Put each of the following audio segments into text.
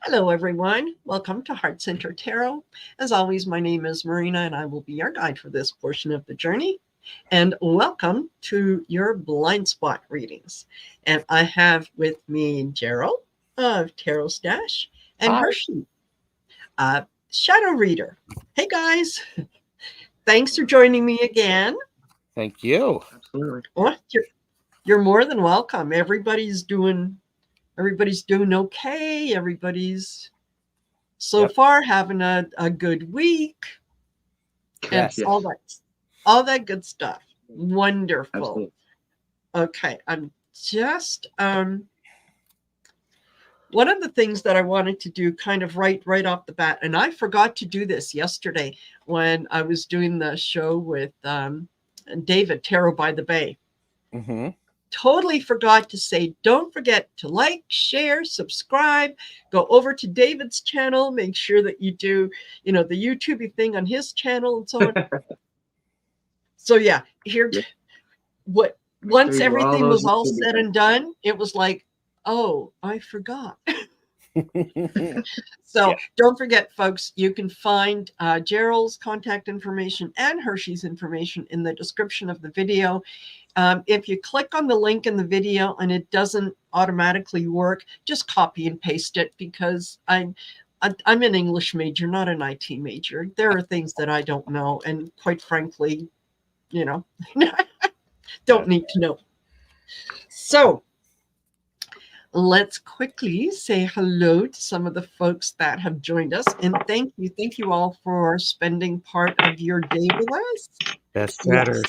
Hello, everyone. Welcome to Heart Center Tarot. As always, my name is Marina, and I will be your guide for this portion of the journey. And welcome to your blind spot readings. And I have with me Gerald of Tarot Stash and Hi. Hershe, uh, Shadow Reader. Hey, guys. Thanks for joining me again. Thank you. Absolutely. Oh, you're more than welcome. Everybody's doing okay. Everybody's so Yep. far having a good week. And Yes. all that good stuff. Wonderful. Absolutely. Okay, I'm just one of the things that I wanted to do kind of right off the bat, and I forgot to do this yesterday when I was doing the show with David, Tarot by the Bay. Mm-hmm. Totally forgot to say, don't forget to like, share, subscribe, go over to David's channel, make sure that you do, the YouTube thing on his channel and so on. So yeah, here, Yep. once Sure, all everything those was need all to be said done. and done, it was like, oh, I forgot. So Yeah. don't forget, folks, you can find Gerald's contact information and Hershe's information in the description of the video. If you click on the link in the video and it doesn't automatically work, just copy and paste it because I'm an English major, not an IT major. There are things that I don't know, and quite frankly, don't need to know. So let's quickly say hello to some of the folks that have joined us. And thank you all for spending part of your day with us. Best chatters.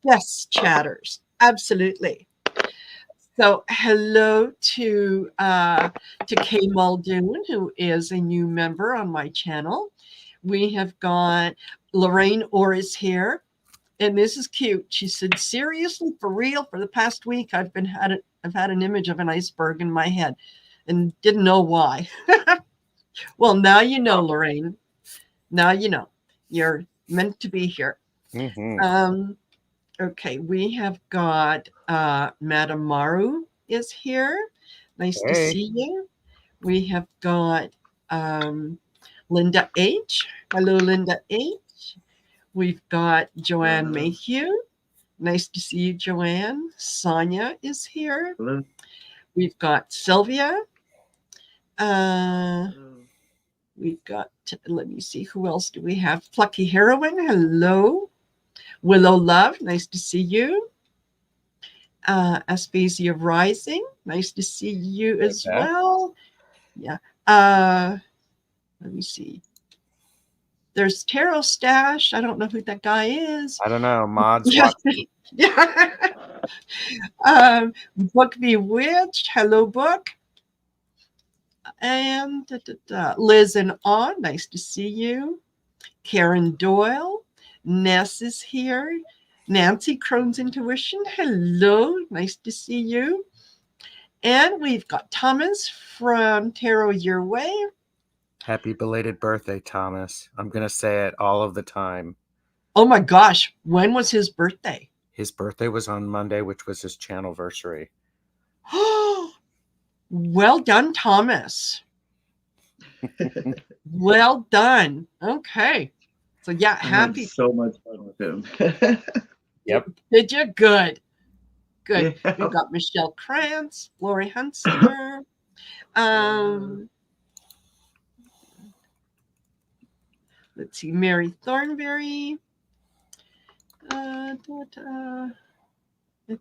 Yes, chatters. Absolutely. So hello to Kay Muldoon, who is a new member on my channel. We have got Lorraine Orr is here. And this is cute. She said, seriously, for real, for the past week, I've had an image of an iceberg in my head and didn't know why. Well, now you know, Lorraine. Now you know. You're meant to be here. Mm-hmm. Okay, we have got Madame Maru is here. Nice to Hey. see you. We have got Linda H. Hello, Linda H. We've got Joanne Mayhew. Nice to see you, Joanne. Sonia is here. Hello. We've got Sylvia. We've got, let me see, who else do we have? Plucky Heroine. Hello. Willow Love. Nice to see you. Aspasia Rising. Nice to see you as well. Yeah. Let me see. There's Tarot Stash. I don't know who that guy is. I don't know. Mods. Yeah. Book Bewitched. Hello, Book. And Liz and On. Nice to see you. Karen Doyle. Ness is here. Nancy Crohn's Intuition. Hello. Nice to see you. And we've got Thomas from Tarot Your Way. Happy belated birthday, Thomas. I'm going to say it all of the time. Oh my gosh. When was his birthday? His birthday was on Monday, which was his channelversary. Well done, Thomas. Well done. Okay. So yeah, happy. So much fun with him. Yep. Did you? Good. Good. Yeah. We've got Michelle Krantz, Lori Hunsinger. Let's see, Mary Thornberry. I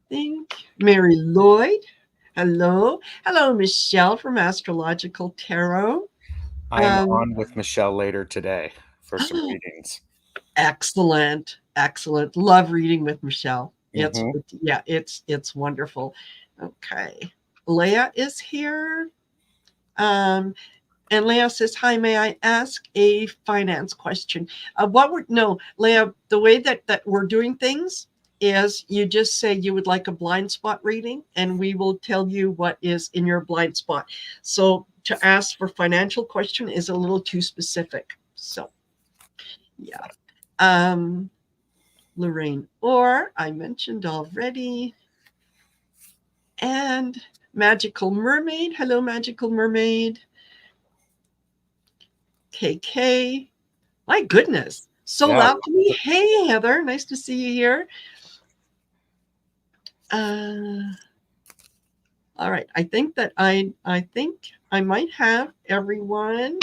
think Mary Lloyd. Hello. Hello, Michelle from Astrological Tarot. I am on with Michelle later today for some readings. Excellent. Excellent. Love reading with Michelle. It's Mm-hmm. it's wonderful. Okay. Leah is here. And Leah says, hi, may I ask a finance question? Leah, the way that we're doing things is you just say you would like a blind spot reading, and we will tell you what is in your blind spot. So to ask for financial question is a little too specific. So, yeah. Lorraine Orr, I mentioned already. And Magical Mermaid. Hello, Magical Mermaid. KK. My goodness. Soul Yeah. Alchemy. Hey, Heather. Nice to see you here. All right. I think I might have everyone.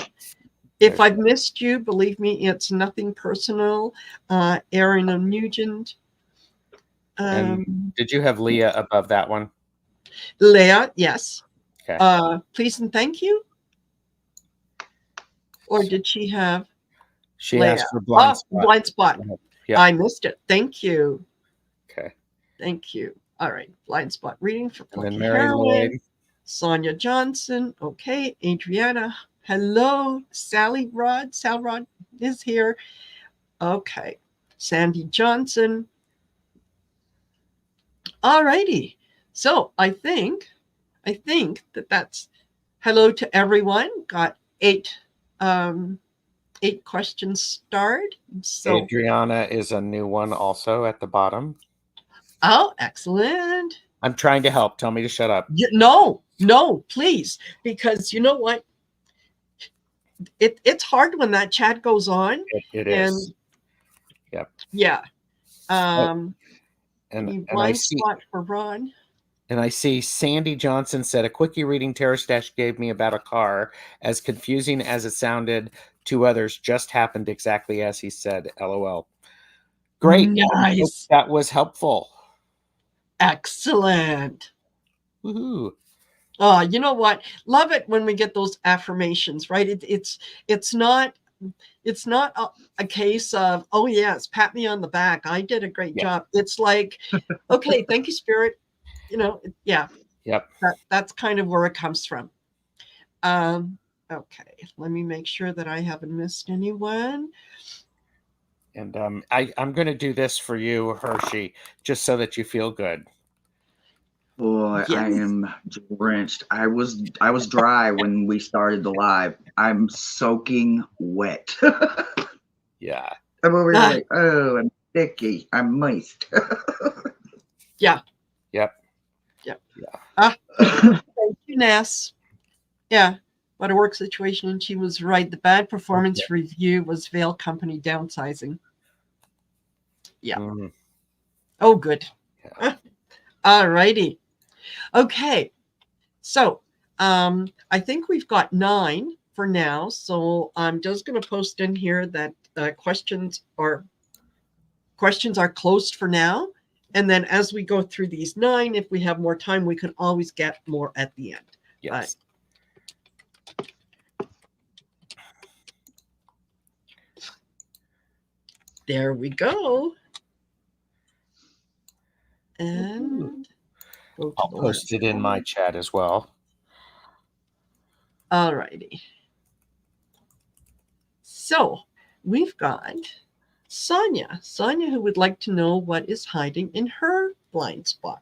If I've missed you, believe me, it's nothing personal. Aaron Nugent. And did you have Leah above that one? Leah, yes. Okay. Please and thank you. Or did she have? She Leah. asked for blind spot. Blind spot. Yep. I missed it. Thank you. Okay. Thank you. All right. Blind spot reading for And then Lucky Mary Heroine. Lloyd. Sonia Johnson. Okay. Adriana. Hello. Sal Rod is here. Okay. Sandy Johnson. All righty. So I think that's hello to everyone. Got 8 questions starred. So Adriana is a new one also at the bottom. oh, excellent. I'm trying to help. Tell me to shut up. No, please, because you know what? It's hard when that chat goes on. It is. Yep. Yeah. And I see spot for Ron. And I see Sandy Johnson said, a quickie reading Tarot Stash gave me about a car. As confusing as it sounded to others, just happened exactly as he said. LOL. Great. Nice. That was helpful. Excellent. Woohoo. Oh, you know what? Love it when we get those affirmations, right? It's not a case of, oh yes, pat me on the back. I did a great job. It's like, okay, thank you, Spirit. You know, yeah. Yep. That's kind of where it comes from. Okay, let me make sure that I haven't missed anyone. And I'm going to do this for you, Hershe, just so that you feel good. Boy, yes. I am drenched. I was dry when we started the live. I'm soaking wet. Yeah. I'm over here like, oh, I'm sticky. I'm moist. Yeah. Yep. Yep. Yeah. Thank you, Ness. Yeah. What a work situation. And she was right. The bad performance review was Veil Company downsizing. Yeah. Mm. Oh, good. Yeah. All righty. Okay. So I think we've got 9 for now. So I'm just going to post in here that questions are closed for now. And then as we go through these 9, if we have more time, we can always get more at the end. Yes. There we go. And I'll post it in my chat as well. All righty. So we've got Sonia, who would like to know what is hiding in her blind spot.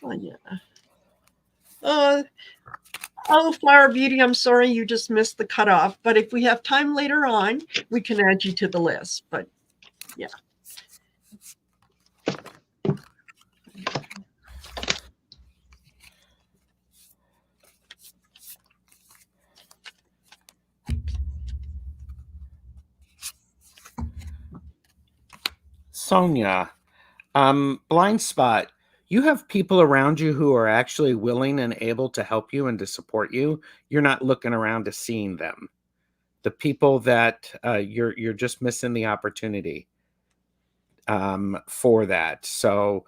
Sonia. Oh, Flower Beauty, I'm sorry you just missed the cutoff. But if we have time later on, we can add you to the list. But yeah. Sonia, blind spot. You have people around you who are actually willing and able to help you and to support you. You're not looking around to seeing them. The people that you're just missing the opportunity for that. So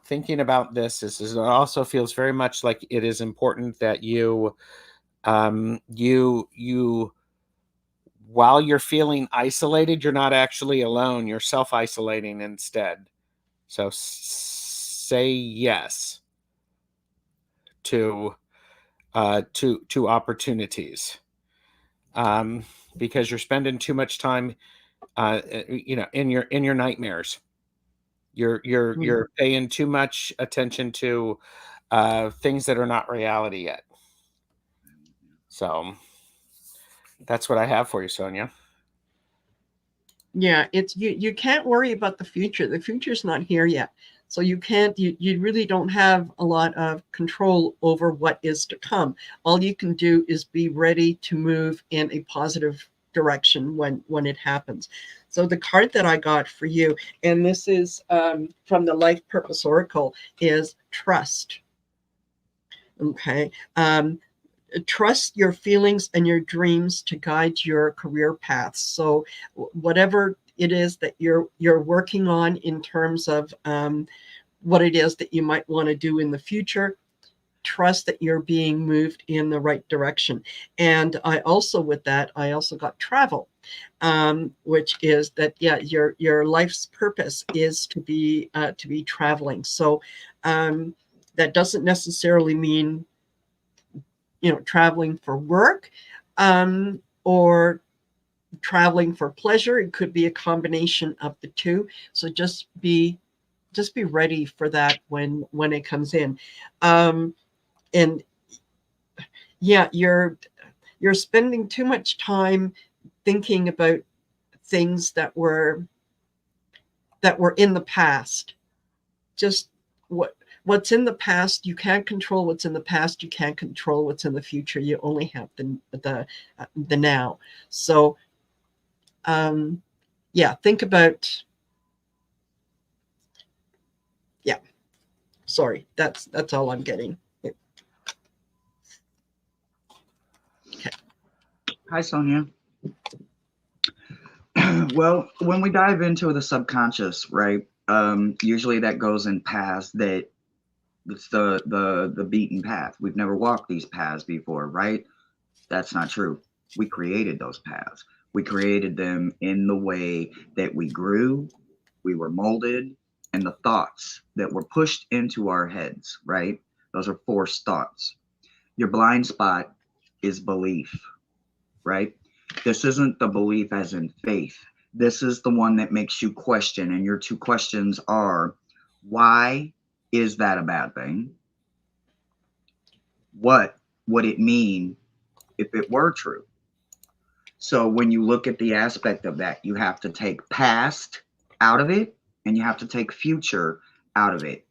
thinking about this is it also feels very much like it is important that you while you're feeling isolated, you're not actually alone. You're self-isolating instead. So say yes to opportunities, because you're spending too much time, in your nightmares. You're paying too much attention to things that are not reality yet. So that's what I have for you, Sonia. Yeah, it's you can't worry about the future. The future's not here yet. So you can't, you really don't have a lot of control over what is to come. All you can do is be ready to move in a positive direction when it happens. So the card that I got for you, and this is from the Life Purpose Oracle, is trust. Okay. Trust your feelings and your dreams to guide your career paths. So whatever it is that you're working on in terms of what it is that you might want to do in the future, trust that you're being moved in the right direction. And I also, with that, I also got travel, which is that, yeah, your life's purpose is to be traveling. So that doesn't necessarily mean, traveling for work, or traveling for pleasure. It could be a combination of the two. So just be ready for that when it comes in. And yeah, you're spending too much time thinking about things that were in the past. Just what's in the past, you can't control what's in the past. You can't control what's in the future. You only have the now. So yeah, think about, yeah, sorry, that's all I'm getting. Okay. Hi, Sonia. Well, when we dive into the subconscious, right? Usually that goes in paths that it's the beaten path. We've never walked these paths before, right? That's not true. We created those paths. We created them in the way that we grew, we were molded, and the thoughts that were pushed into our heads, right? Those are forced thoughts. Your blind spot is belief, right? This isn't the belief as in faith. This is the one that makes you question. And your two questions are, why is that a bad thing? What would it mean if it were true? So when you look at the aspect of that, you have to take past out of it and you have to take future out of it.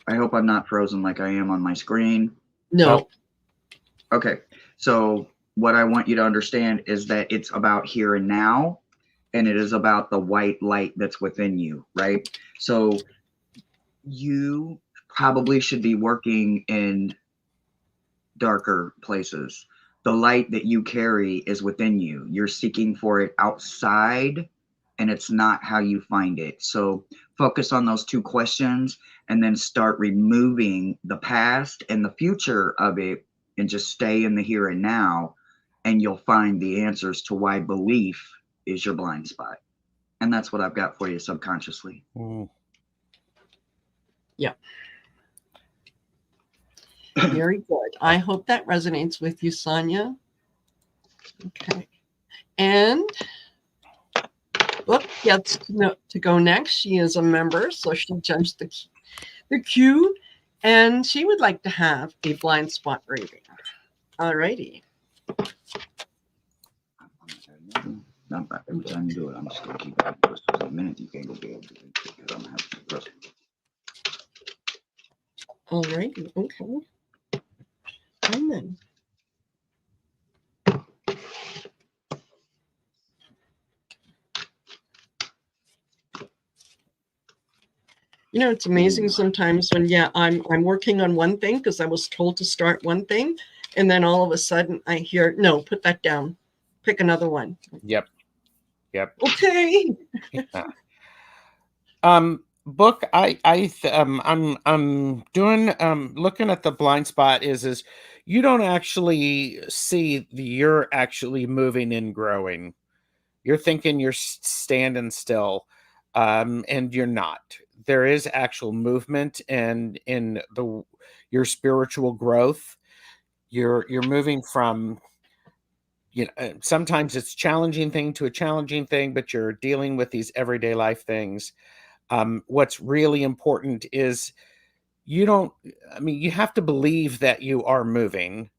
I hope I'm not frozen like I am on my screen. No. Okay. So what I want you to understand is that it's about here and now, and it is about the white light that's within you, right? So you probably should be working in darker places. The light that you carry is within you. You're seeking for it outside, and it's not how you find it. So focus on those two questions and then start removing the past and the future of it and just stay in the here and now, and you'll find the answers to why belief is your blind spot. And that's what I've got for you subconsciously. Yeah. Very good. I hope that resonates with you, Sonia. Okay. And Book gets to go next. She is a member, so she judged the queue, and she would like to have a blind spot reading. All righty. Not every time you do it, I'm just going to keep it for a minute. You can't go be able to do it because I'm going to have to press it. All righty. Okay. And then. It's amazing sometimes when, I'm working on one thing because I was told to start one thing, and then all of a sudden I hear, no, put that down, pick another one. Yep. Okay. Yeah. Book, I'm doing looking at the blind spot is you don't actually see you're actually moving and growing. You're thinking you're standing still, and you're not. There is actual movement and in your spiritual growth. You're moving from, sometimes it's challenging thing to a challenging thing, but you're dealing with these everyday life things. What's really important is you have to believe that you are moving.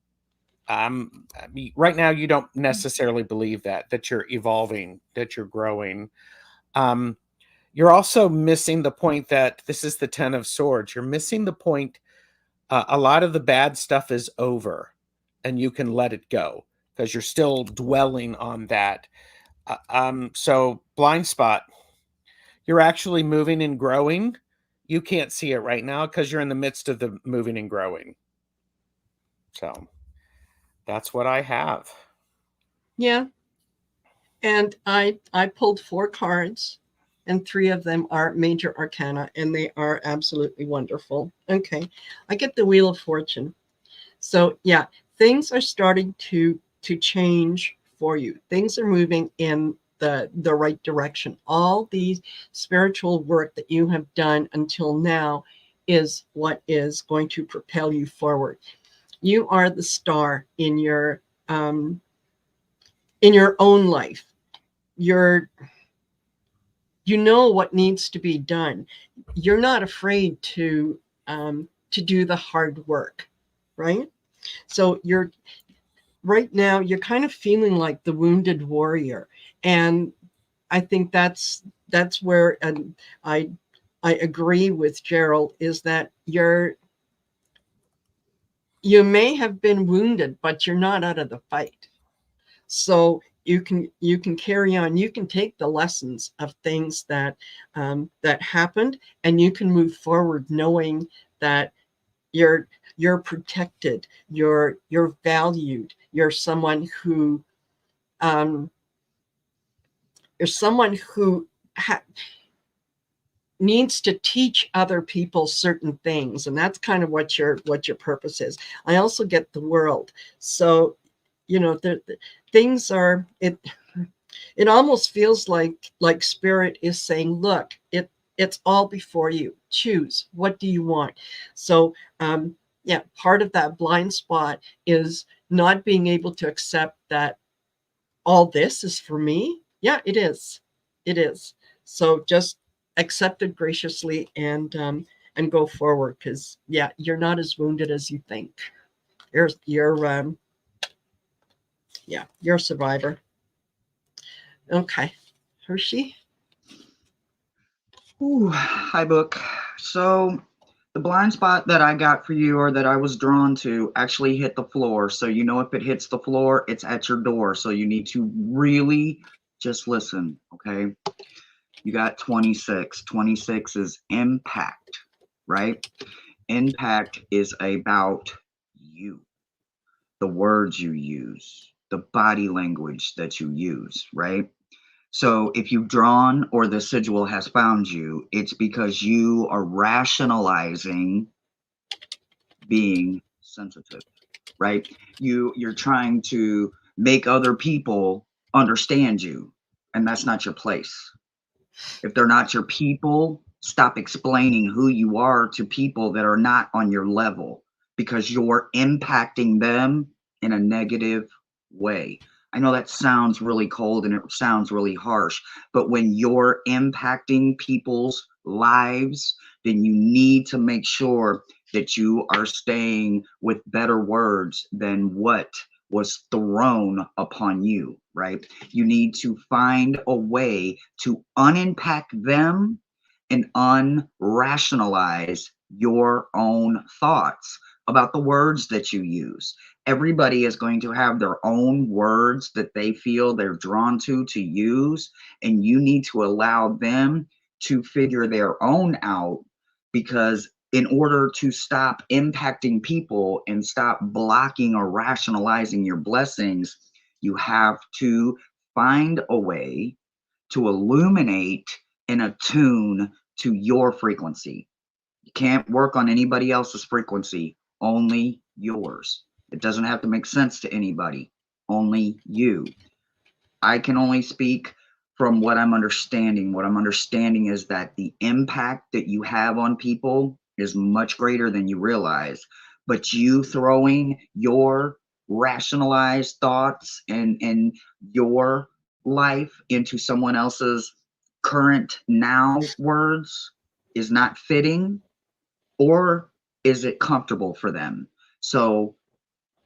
Right now, you don't necessarily believe that you're evolving, that you're growing. You're also missing the point that this is the 10 of Swords. You're missing the point. A lot of the bad stuff is over and you can let it go because you're still dwelling on that. So blind spot, you're actually moving and growing. You can't see it right now because you're in the midst of the moving and growing. So that's what I have. Yeah. And I pulled 4 cards, and 3 of them are major arcana, and they are absolutely wonderful. Okay. I get the Wheel of Fortune. So yeah, things are starting to change for you. Things are moving in the right direction. All the spiritual work that you have done until now is what is going to propel you forward. You are the star in your own life. You're you know what needs to be done. You're not afraid to do the hard work, right? So you're right now you're kind of feeling like the wounded warrior, and I think that's where, and I agree with Gerald, is that you may have been wounded, but you're not out of the fight. So you can carry on. You can take the lessons of things that happened, and you can move forward knowing that you're protected. You're valued. Um, you're someone who needs to teach other people certain things, and that's kind of what your purpose is. I also get the World. So the things are it almost feels like spirit is saying, look, it's all before you. Choose, what do you want? So yeah, part of that blind spot is not being able to accept that all this is for me. Yeah, it is. So just accept it graciously and go forward, because yeah, you're not as wounded as you think. You're yeah, you're a survivor. Okay. Hershe. Ooh, hi, book. So the blind spot that I got for you, or that I was drawn to, actually hit the floor. So you know, if it hits the floor, it's at your door. So you need to really just listen, okay? You got 26. 26 is impact, right? Impact is about you, the words you use, the body language that you use, right? So if you've drawn, or the sigil has found you, it's because you are rationalizing being sensitive, right? You're trying to make other people understand you, and that's not your place. If they're not your people, stop explaining who you are to people that are not on your level, because you're impacting them in a negative way. I know that sounds really cold and it sounds really harsh, but when you're impacting people's lives, then you need to make sure that you are staying with better words than what was thrown upon you, right? You need to find a way to unimpact them and unrationalize your own thoughts about the words that you use. Everybody is going to have their own words that they feel they're drawn to use, and you need to allow them to figure their own out, because in order to stop impacting people and stop blocking or rationalizing your blessings, you have to find a way to illuminate and attune to your frequency. You can't work on anybody else's frequency, only yours. It doesn't have to make sense to anybody, only you. I can only speak from what I'm understanding. What I'm understanding is that the impact that you have on people is much greater than you realize. But you throwing your rationalized thoughts and your life into someone else's current now words is not fitting, or is it comfortable for them? So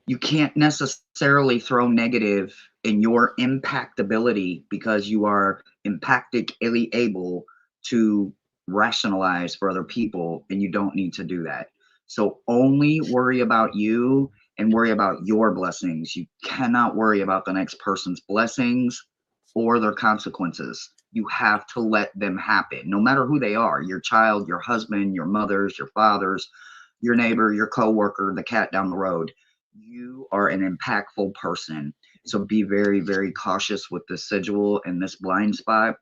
you can't necessarily throw negative in your impactability, because you are impactically able to rationalize for other people, and you don't need to do that. So only worry about you and worry about your blessings. You cannot worry about the next person's blessings or their consequences. You have to let them happen, no matter who they are, your child, your husband, your mothers, your fathers, your neighbor, your coworker, the cat down the road. You are an impactful person. So be very, very cautious with the sigil and this blind spot,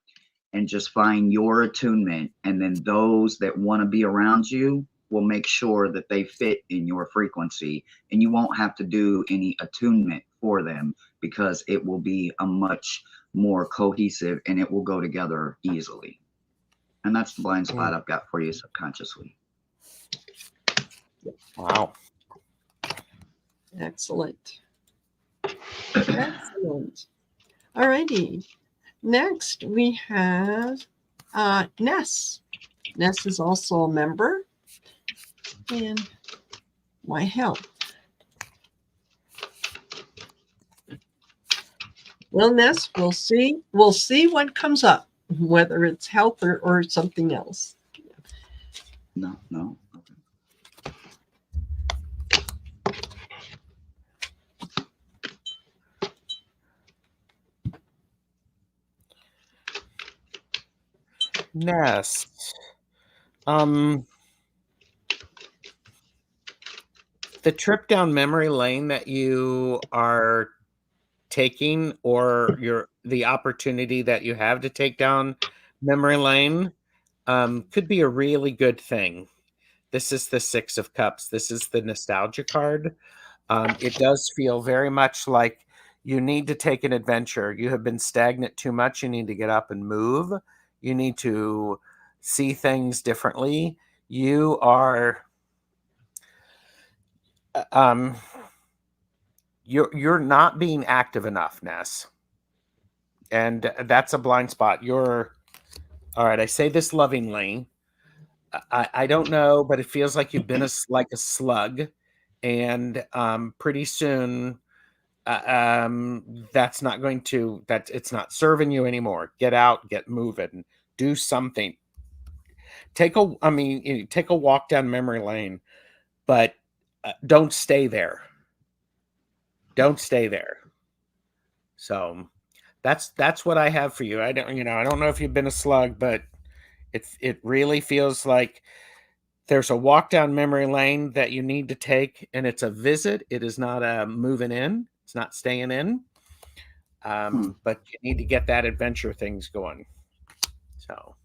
and just find your attunement. And then those that want to be around you will make sure that they fit in your frequency, and you won't have to do any attunement for them, because it will be a much more cohesive and it will go together easily. And that's the blind spot I've got for you subconsciously. Wow. Excellent. Excellent. All righty. Next, we have Ness. Ness is also a member in My Health. Well, Ness, we'll see. We'll see what comes up, whether it's health or something else. No. Okay. Ness. The trip down memory lane that you are taking, or the opportunity that you have to take down memory lane, could be a really good thing. This is the Six of Cups. This is the nostalgia card. It does feel very much like you need to take an adventure. You have been stagnant too much. You need to get up and move. You need to see things differently. You are you're not being active enough, Ness. And that's a blind spot. All right, I say this lovingly. I don't know, but it feels like you've been like a slug, and pretty soon it's not serving you anymore. Get out, get moving, do something. Take a walk down memory lane, but don't stay there. Don't stay there. So that's what I have for you. I don't know if you've been a slug, but it really feels like there's a walk down memory lane that you need to take, and it's a visit. It is not a moving in. It's not staying in. But you need to get that adventure things going. So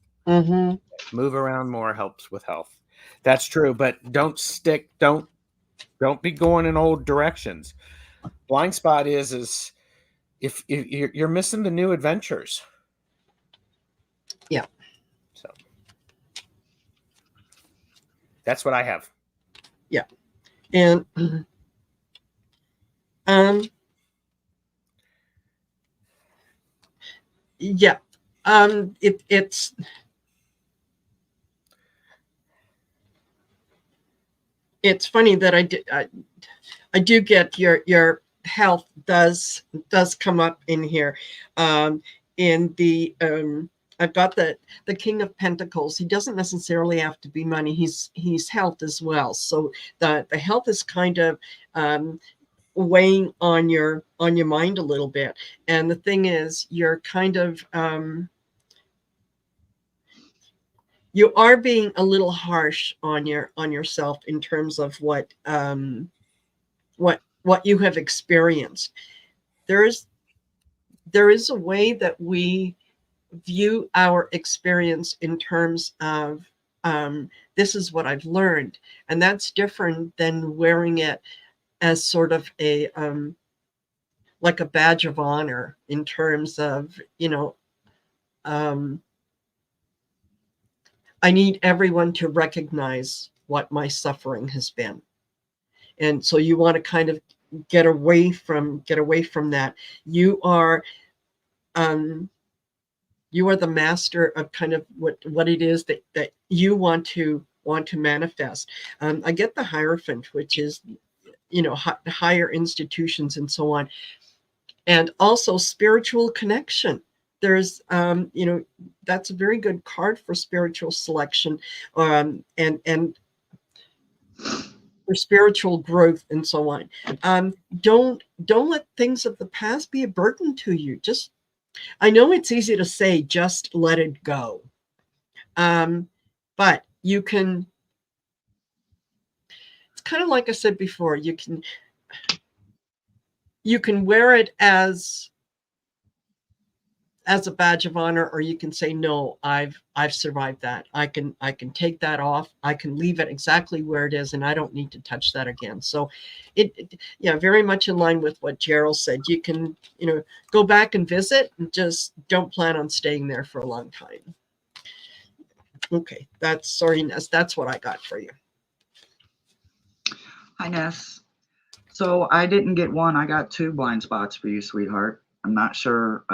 move around more helps with health. That's true, but don't be going in old directions. Blind spot is if you're missing the new adventures. Yeah. So that's what I have. Yeah. And yeah. It's funny that I do get your health does come up in here. In the I've got the King of Pentacles. He doesn't necessarily have to be money. He's health as well. So the health is kind of weighing on your mind a little bit. And the thing is, you're kind of you are being a little harsh on yourself in terms of what you have experienced. There is a way that we view our experience in terms of this is what I've learned, and that's different than wearing it as sort of a like a badge of honor in terms of I need everyone to recognize what my suffering has been. And so you want to kind of get away from that. You are the master of kind of what it is that you want to manifest. I get the Hierophant, which is higher institutions and so on, and also spiritual connection. there's that's a very good card for spiritual selection, and for spiritual growth and so on. Don't let things of the past be a burden to you. Just, I know it's easy to say, just let it go. But you can, it's kind of like I said before, you can wear it as a badge of honor, or you can say, no, I've survived that. I can take that off. I can leave it exactly where it is, and I don't need to touch that again. So yeah, very much in line with what Gerald said. You can, go back and visit, and just don't plan on staying there for a long time. Okay, sorry, Ness, that's what I got for you. Hi, Ness. So I didn't get one. I got 2 blind spots for you, sweetheart. I'm not sure.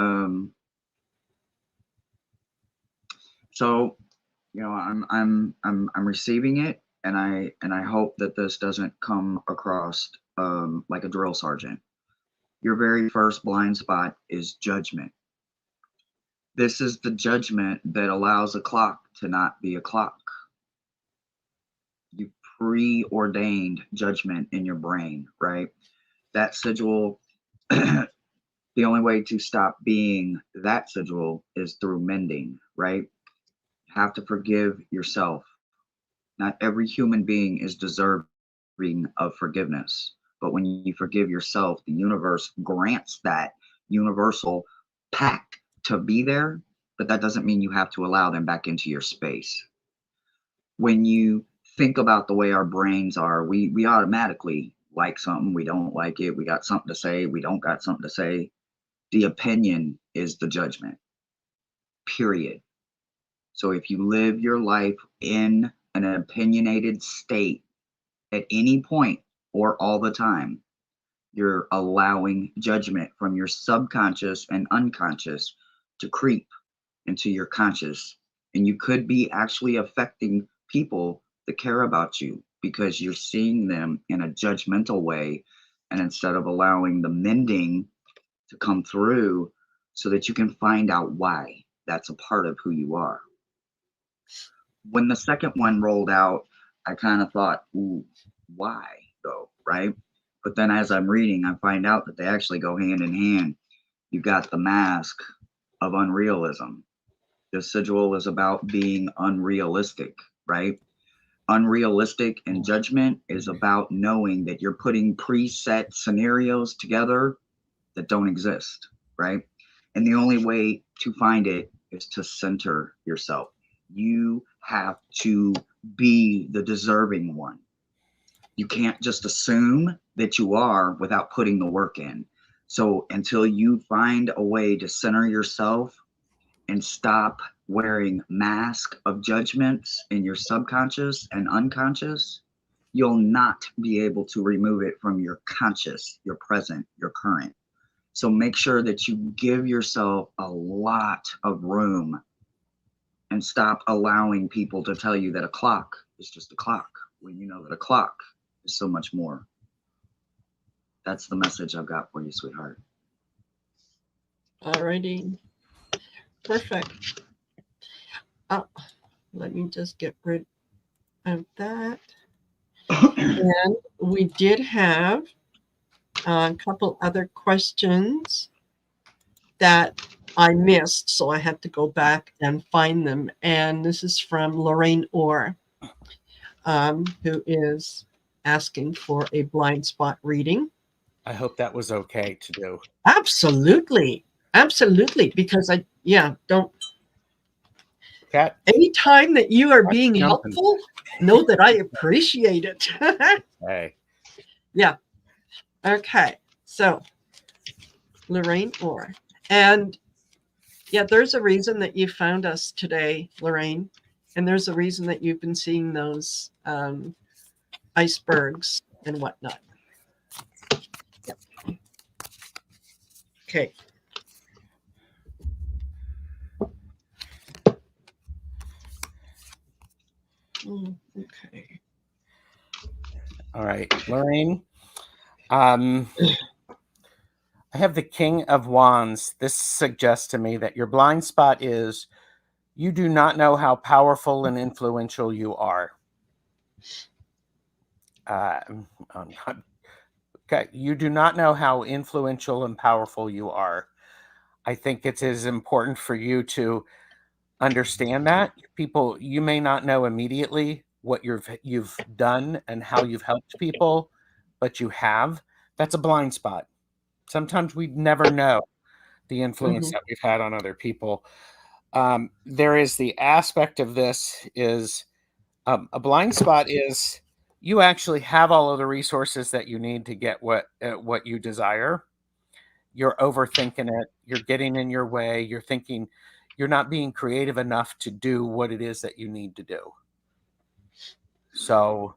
So, I'm receiving it, and I hope that this doesn't come across like a drill sergeant. Your very first blind spot is judgment. This is the judgment that allows a clock to not be a clock. You preordained judgment in your brain, right? That sigil, the only way to stop being that sigil is through mending, right? You have to forgive yourself. Not every human being is deserving of forgiveness, but when you forgive yourself, the universe grants that universal pact to be there, but that doesn't mean you have to allow them back into your space. When you think about the way our brains are, we automatically like something, we don't like it, we got something to say, we don't got something to say. The opinion is the judgment, period. So if you live your life in an opinionated state at any point or all the time, you're allowing judgment from your subconscious and unconscious to creep into your conscious. And you could be actually affecting people that care about you because you're seeing them in a judgmental way. And instead of allowing the mending to come through so that you can find out why that's a part of who you are. When the second one rolled out, I kind of thought, ooh, why though, right? But then as I'm reading, I find out that they actually go hand in hand. You got the mask of unrealism. The sigil is about being unrealistic, right? Unrealistic and judgment is about knowing that you're putting preset scenarios together that don't exist, right? And the only way to find it is to center yourself. You have to be the deserving one. You can't just assume that you are without putting the work in. So until you find a way to center yourself and stop wearing mask of judgments in your subconscious and unconscious, you'll not be able to remove it from your conscious, your present, your current. So make sure that you give yourself a lot of room and stop allowing people to tell you that a clock is just a clock when you know that a clock is so much more. That's the message I've got for you, sweetheart. All righty. Perfect. Let me just get rid of that. And we did have a couple other questions that I missed, so I had to go back and find them. And this is from Lorraine Orr, who is asking for a blind spot reading. I hope that was okay to do. Absolutely. Absolutely. Because don't. Cat. Anytime that you are being helpful, know that I appreciate it. Hey. Yeah. Okay. So, Lorraine Orr. And yeah, there's a reason that you found us today, Lorraine. And there's a reason that you've been seeing those icebergs and whatnot. Yep. Okay. Okay. All right, Lorraine. I I have the King of Wands. This suggests to me that your blind spot is you do not know how powerful and influential you are. I'm not, okay, you do not know how influential and powerful you are. I think it is important for you to understand that. People, you may not know immediately what you've done and how you've helped people, but you have. That's a blind spot. Sometimes we never know the influence that we've had on other people. There is the aspect of this is a blind spot is you actually have all of the resources that you need to get what you desire. You're overthinking it. You're getting in your way. You're thinking you're not being creative enough to do what it is that you need to do. So,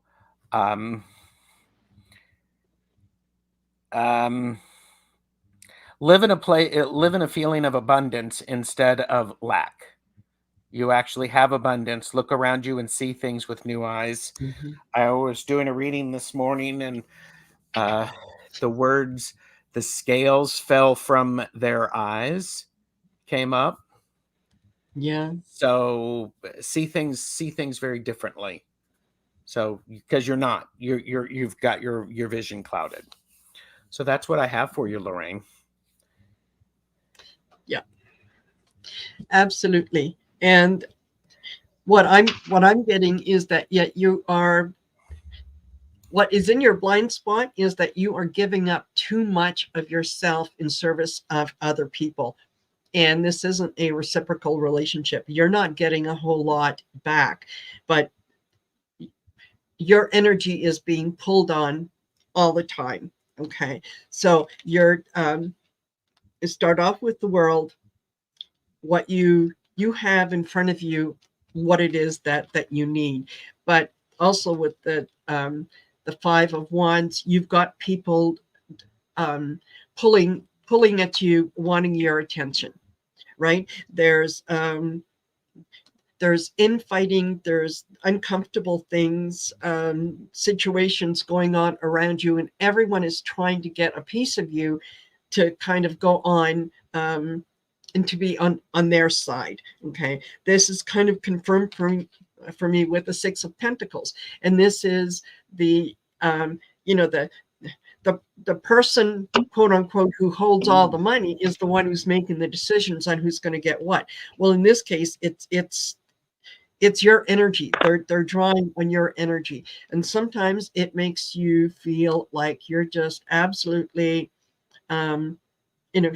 live in a feeling of abundance instead of lack. You actually have abundance. Look around you and see things with new eyes. I was doing a reading this morning, and the words, "the scales fell from their eyes," came up. Yeah. So see things very differently. So because you've got your vision clouded. So that's what I have for you, Lorraine. Yeah. Absolutely. And what I'm getting is that yet you are, what is in your blind spot is that you are giving up too much of yourself in service of other people. And this isn't a reciprocal relationship. You're not getting a whole lot back, but your energy is being pulled on all the time. Okay. So you're, start off with the world, what you have in front of you, what it is that you need. But also with the Five of Wands, you've got people pulling at you, wanting your attention, right? There's infighting, there's uncomfortable things, situations going on around you, and everyone is trying to get a piece of you to kind of go on, and to be on their side. Okay, this is kind of confirmed for me with the Six of Pentacles, and this is the the person, quote unquote, who holds all the money is the one who's making the decisions on who's going to get what. Well, in this case, it's your energy. They're drawing on your energy, and sometimes it makes you feel like you're just absolutely, you know,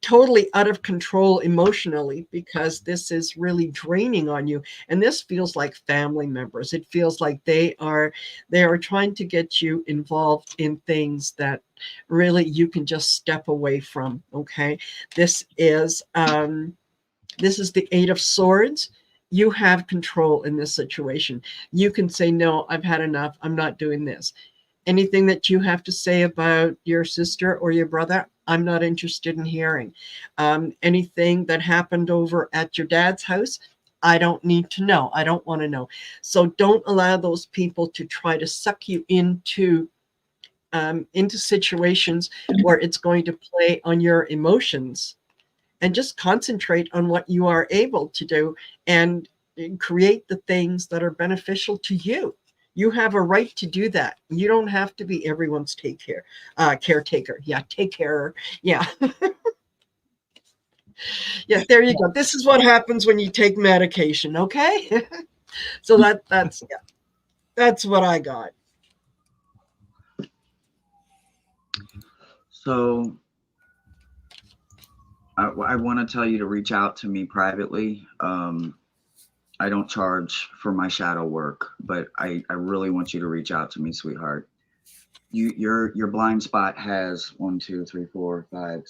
totally out of control emotionally, because this is really draining on you. And this feels like family members. It feels like they are trying to get you involved in things that really you can just step away from. Okay, this is the Eight of Swords. You have control in this situation. You can say, no, I've had enough, I'm not doing this. Anything that you have to say about your sister or your brother, I'm not interested in hearing. Anything that happened over at your dad's house, I don't need to know. I don't want to know. So don't allow those people to try to suck you into situations where it's going to play on your emotions, and just concentrate on what you are able to do and create the things that are beneficial to you. You have a right to do that. You don't have to be everyone's caretaker. Yeah, take care. Yeah. Yeah, there you go. This is what happens when you take medication, okay? So that's what I got. So I want to tell you to reach out to me privately. I don't charge for my shadow work, but I really want you to reach out to me, sweetheart. Your blind spot has 1, 2, 3, 4, 5,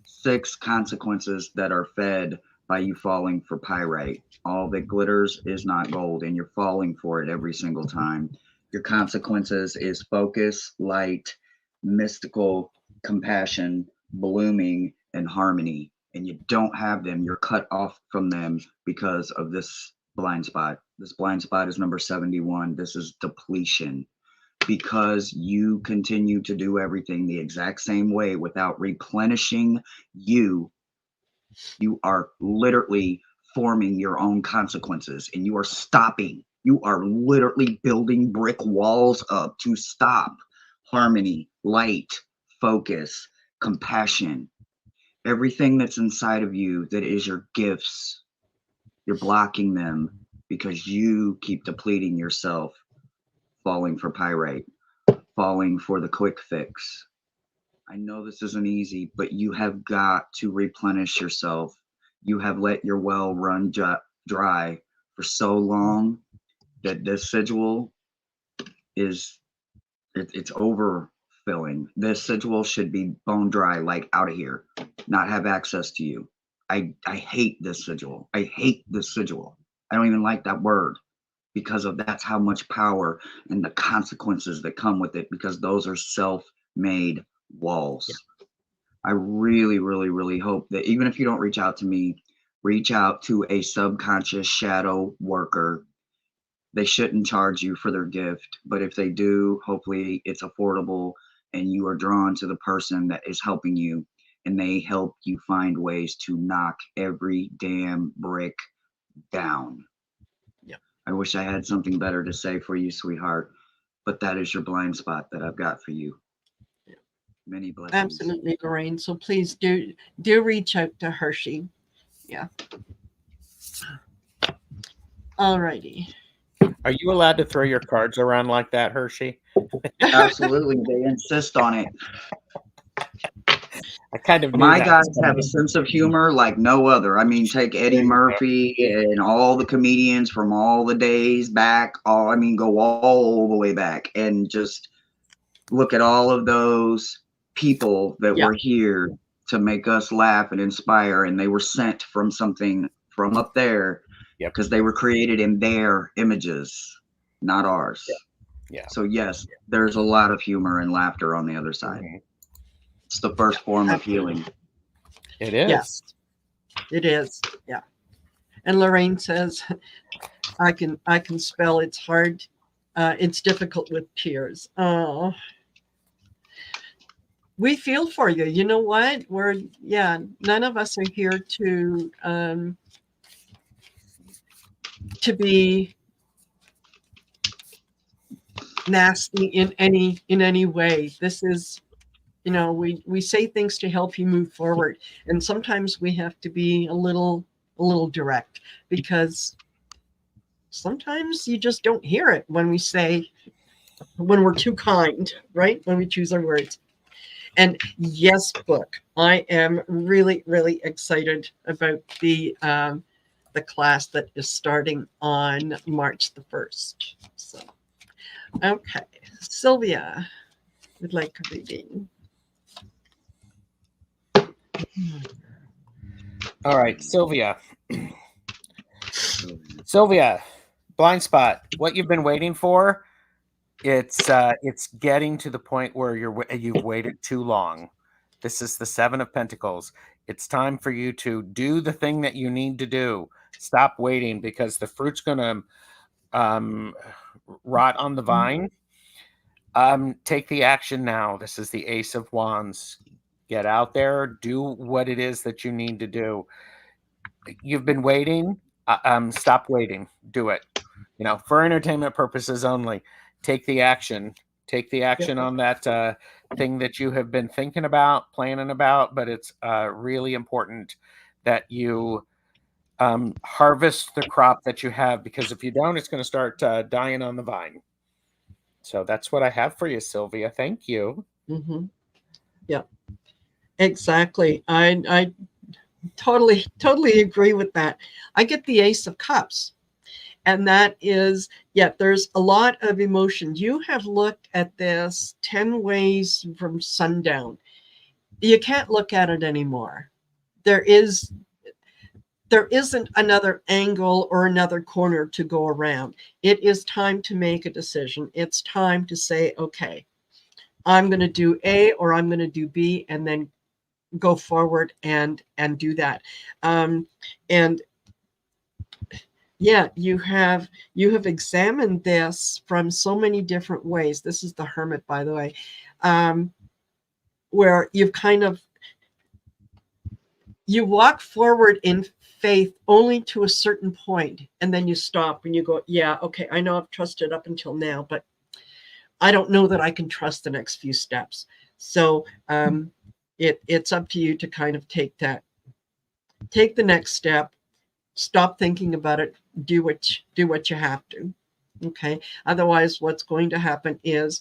6 consequences that are fed by you falling for pyrite. All that glitters is not gold, and you're falling for it every single time. Your consequences is focus, light, mystical, compassion, blooming, and harmony. And you don't have them. You're cut off from them because of this blind spot. This blind spot is number 71. This is depletion. because you continue to do everything the exact same way without replenishing you. You are literally forming your own consequences, and you are stopping. You are literally building brick walls up to stop harmony, light, focus, compassion, everything that's inside of you that is your gifts. You're blocking them because you keep depleting yourself, falling for pyrite, falling for the quick fix. I know this isn't easy, but you have got to replenish yourself. You have let your well run dry for so long that this sigil is it's overfilling. This sigil should be bone dry, like out of here, not have access to you. I hate this sigil. I hate this sigil. I don't even like that word because of that's how much power and the consequences that come with it, because those are self-made walls. Yeah. I really, really, really hope that even if you don't reach out to me, reach out to a subconscious shadow worker. They shouldn't charge you for their gift, but if they do, hopefully it's affordable and you are drawn to the person that is helping you, and they help you find ways to knock every damn brick down. Yeah. I wish I had something better to say for you, sweetheart, but that is your blind spot that I've got for you. Yeah. Many blessings. Absolutely, Lorraine. So please do reach out to Hershe. Yeah. All righty. Are you allowed to throw your cards around like that, Hershe? Absolutely. They insist on it. I kind of knew my that guys have a sense of humor like no other. I mean, take Eddie Murphy and all the comedians from all the days back. Go all the way back and just look at all of those people that were here to make us laugh and inspire, and they were sent from something from up there because they were created in their images, not ours. Yeah. So yes, there's a lot of humor and laughter on the other side. Mm-hmm. It's the first form of healing. It is. Yes, it is. Yeah. And Lorraine says, I can spell. It's hard. It's difficult with tears. Oh, we feel for you. You know what? None of us are here to be nasty in any way. This is, we say things to help you move forward, and sometimes we have to be a little direct, because sometimes you just don't hear it when we're too kind, right? When we choose our words. And yes, book, I am really, really excited about the class that is starting on March the 1st. So, okay, Sylvia would like a reading. All right, Sylvia. Sylvia, blind spot. What you've been waiting for? It's getting to the point where you've waited too long. This is the 7 of Pentacles. It's time for you to do the thing that you need to do. Stop waiting, because the fruit's going to rot on the vine. Take the action now. This is the Ace of Wands. Get out there. Do what it is that you need to do. You've been waiting. Stop waiting. Do it. For entertainment purposes only. Take the action. Take the action on that thing that you have been thinking about, planning about, but it's really important that you harvest the crop that you have, because if you don't, it's going to start dying on the vine. So that's what I have for you, Sylvia. Thank you. Mm-hmm. Yeah, exactly. I totally agree with that. I get the Ace of Cups. And that is, there's a lot of emotion. You have looked at this 10 ways from sundown. You can't look at it anymore. There isn't another angle or another corner to go around. It is time to make a decision. It's time to say, okay, I'm going to do A or I'm going to do B, and then go forward and do that. And Yeah, you have examined this from so many different ways. This is the Hermit, by the way, where you've kind of you walk forward in faith only to a certain point, and then you stop and you go, yeah, okay, I know I've trusted up until now, but I don't know that I can trust the next few steps. So it's up to you to kind of take the next step, stop thinking about it, do what you have to. Okay. Otherwise, what's going to happen is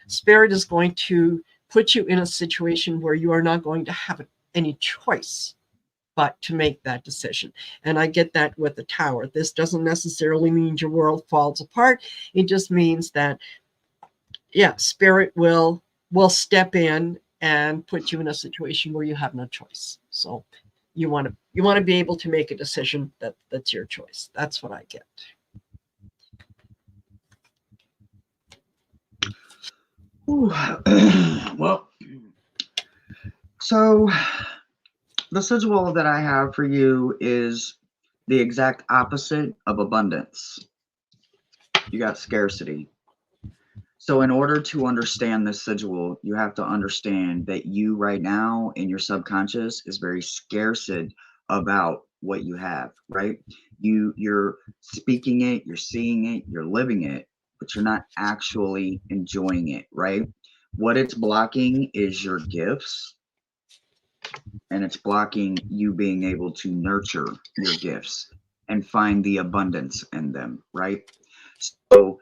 spirit is going to put you in a situation where you are not going to have any choice but to make that decision. And I get that with the Tower. This doesn't necessarily mean your world falls apart. It just means that, yeah, spirit will step in and put you in a situation where you have no choice. So you want to be able to make a decision that's your choice. That's what I get. Well, so the sigil that I have for you is the exact opposite of abundance. You got scarcity. So in order to understand this sigil, you have to understand that you right now in your subconscious is very scarce about what you have, right? You're speaking it, you're seeing it, you're living it, but you're not actually enjoying it, right? What it's blocking is your gifts, and it's blocking you being able to nurture your gifts and find the abundance in them, right? So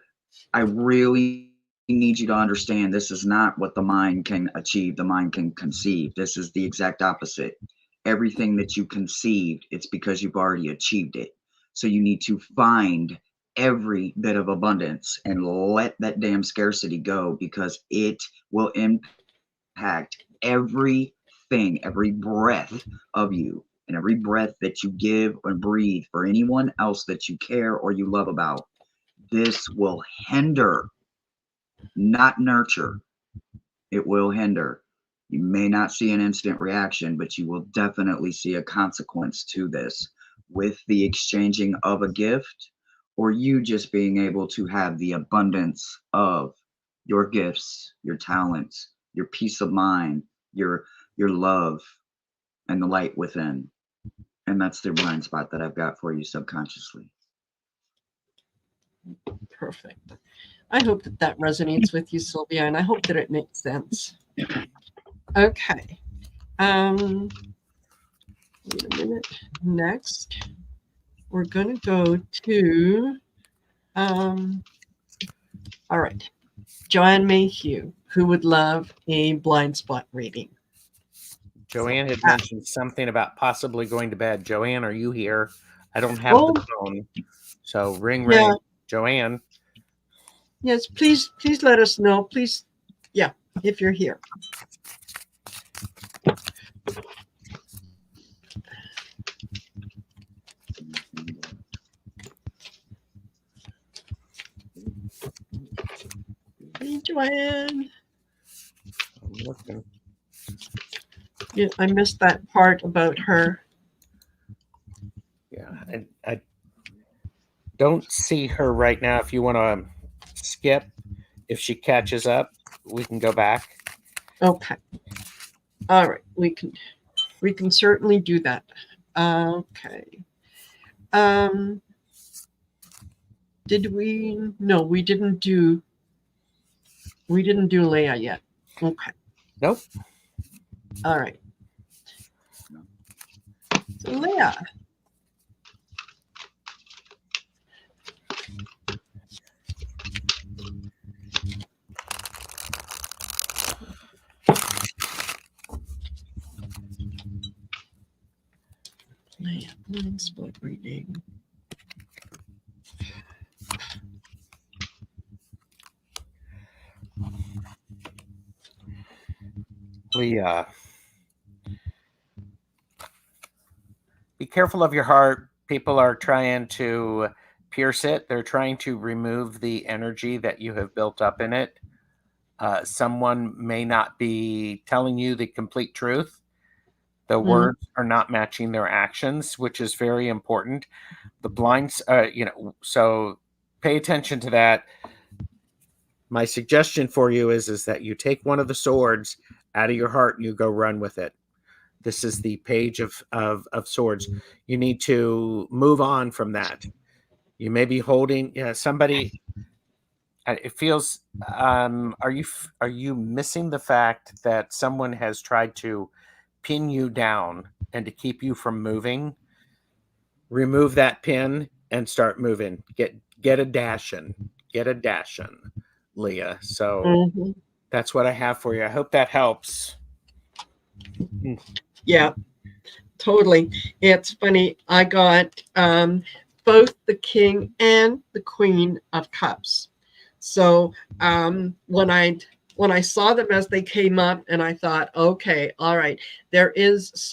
I really need you to understand this is not what the mind can achieve, the mind can conceive. This is the exact opposite. Everything that you conceived, it's because you've already achieved it. So you need to find every bit of abundance and let that damn scarcity go, because it will impact everything, every breath of you, and every breath that you give and breathe for anyone else that you care or you love about. This will hinder, not nurture. It will hinder. You may not see an instant reaction, but you will definitely see a consequence to this with the exchanging of a gift, or you just being able to have the abundance of your gifts, your talents, your peace of mind, your love, and the light within. And that's the blind spot that I've got for you subconsciously. Perfect. I hope that resonates with you, Sylvia, and I hope that it makes sense. Okay. Wait a minute. Next, we're going to go to, all right, Joanne Mayhew, who would love a blind spot reading. Joanne had mentioned something about possibly going to bed. Joanne, are you here? I don't have the phone. So ring, ring. Yeah. Joanne. Yes, please let us know. Please, yeah, if you're here. Hey, Joanne. I'm looking. Yeah, I missed that part about her. Yeah, I don't see her right now. If you want to skip, if she catches up, we can go back. Okay. All right, we can certainly do that. Okay. Did we? No, we didn't do Leah yet. Okay. Nope. All right. So Leah. Leah, blind spot reading. Leah. Be careful of your heart. People are trying to pierce it. They're trying to remove the energy that you have built up in it. Someone may not be telling you the complete truth. The words are not matching their actions, which is very important. The blinds, so pay attention to that. My suggestion for you is that you take one of the swords out of your heart and you go run with it. This is the page of swords. You need to move on from that. You may be holding somebody. It feels. Are you missing the fact that someone has tried to pin you down and to keep you from moving? Remove that pin and start moving. Get a dash in. Get a dash in, Leah. So that's what I have for you. I hope that helps. Yeah, totally. It's funny. I got both the King and the Queen of Cups. So when I saw them as they came up, and I thought, okay, all right, there is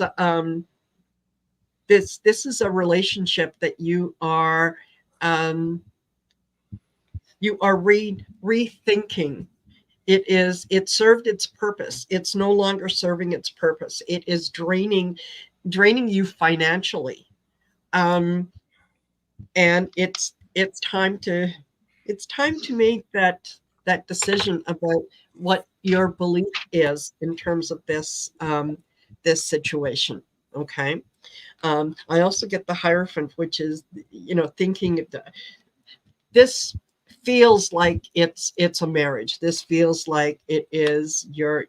this is a relationship that you are rethinking. It served its purpose. It's no longer serving its purpose. It is draining you financially, and it's time to make that decision about what your belief is in terms of this this situation. Okay. I also get the Hierophant, which is, thinking this feels like it's a marriage. This feels like it is you're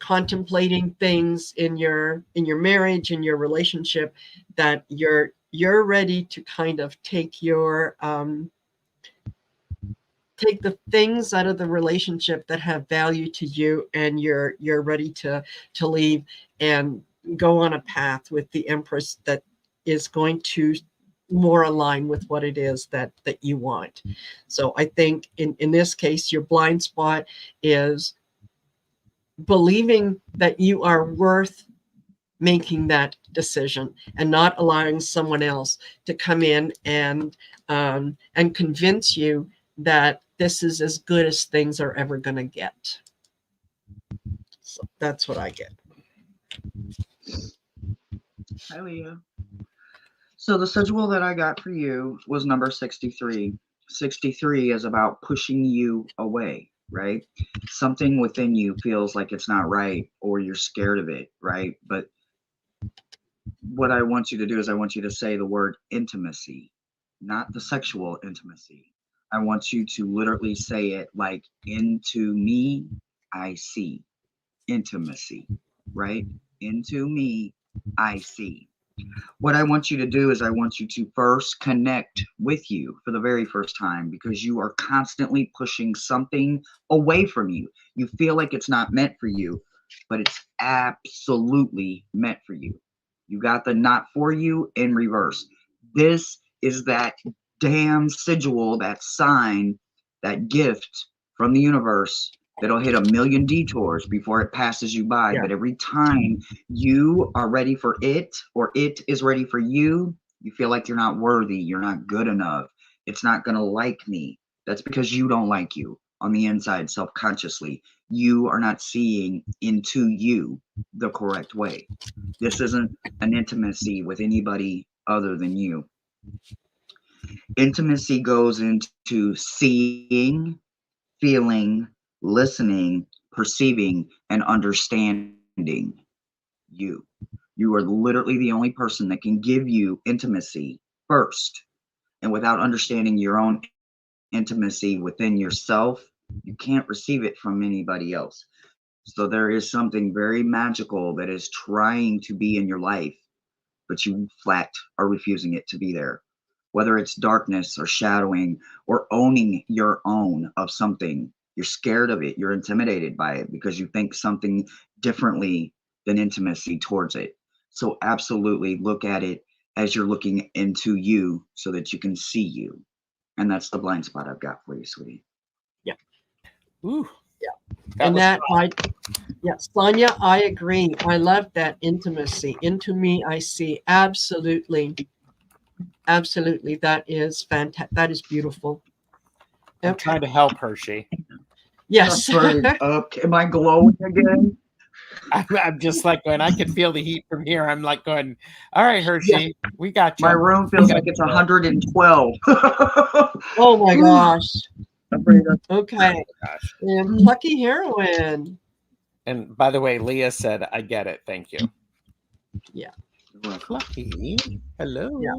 contemplating things in your marriage, in your relationship, that you're ready to kind of take take the things out of the relationship that have value to you, and you're ready to leave and go on a path with the Empress that is going to more align with what it is that you want. So I think in this case, your blind spot is believing that you are worth making that decision, and not allowing someone else to come in and convince you that this is as good as things are ever going to get. So that's what I get. Hi, Leah. So the schedule that I got for you was number 63. 63 is about pushing you away, right? Something within you feels like it's not right, or you're scared of it, right? But what I want you to do is I want you to say the word intimacy, not the sexual intimacy. I want you to literally say it like, into me, I see. Intimacy, right? Into me, I see. What I want you to do is I want you to first connect with you for the very first time, because you are constantly pushing something away from you. You feel like it's not meant for you, but it's absolutely meant for you. You got the not for you in reverse. This is that damn sigil, that sign, that gift from the universe that'll hit a million detours before it passes you by. Yeah. But every time you are ready for it, or it is ready for you, you feel like you're not worthy, you're not good enough, it's not going to like me. That's because you don't like you on the inside, self-consciously. You are not seeing into you the correct way. This isn't an intimacy with anybody other than you. Intimacy goes into seeing, feeling, listening, perceiving, and understanding you. You are literally the only person that can give you intimacy first. And without understanding your own intimacy within yourself, you can't receive it from anybody else. So there is something very magical that is trying to be in your life, but you flat are refusing it to be there. Whether it's darkness or shadowing or owning your own of something, you're scared of it, you're intimidated by it because you think something differently than intimacy towards it. So absolutely look at it as you're looking into you so that you can see you. And that's the blind spot I've got for you, sweetie. Yeah. Ooh. Yeah. Sonia, I agree. I love that intimacy. Into me, I see. Absolutely. Absolutely. That is fantastic. That is beautiful. I'm trying to help Hershe. Yes. Am I glowing again? I'm just like when I can feel the heat from here. I'm like going, all right, Hershe, Yeah. we got you. My room feels like it's 112. Oh my gosh. Okay. Gosh. And plucky heroine. And by the way, Leah said, I get it. Thank you. Yeah. Plucky. Hello. Yeah.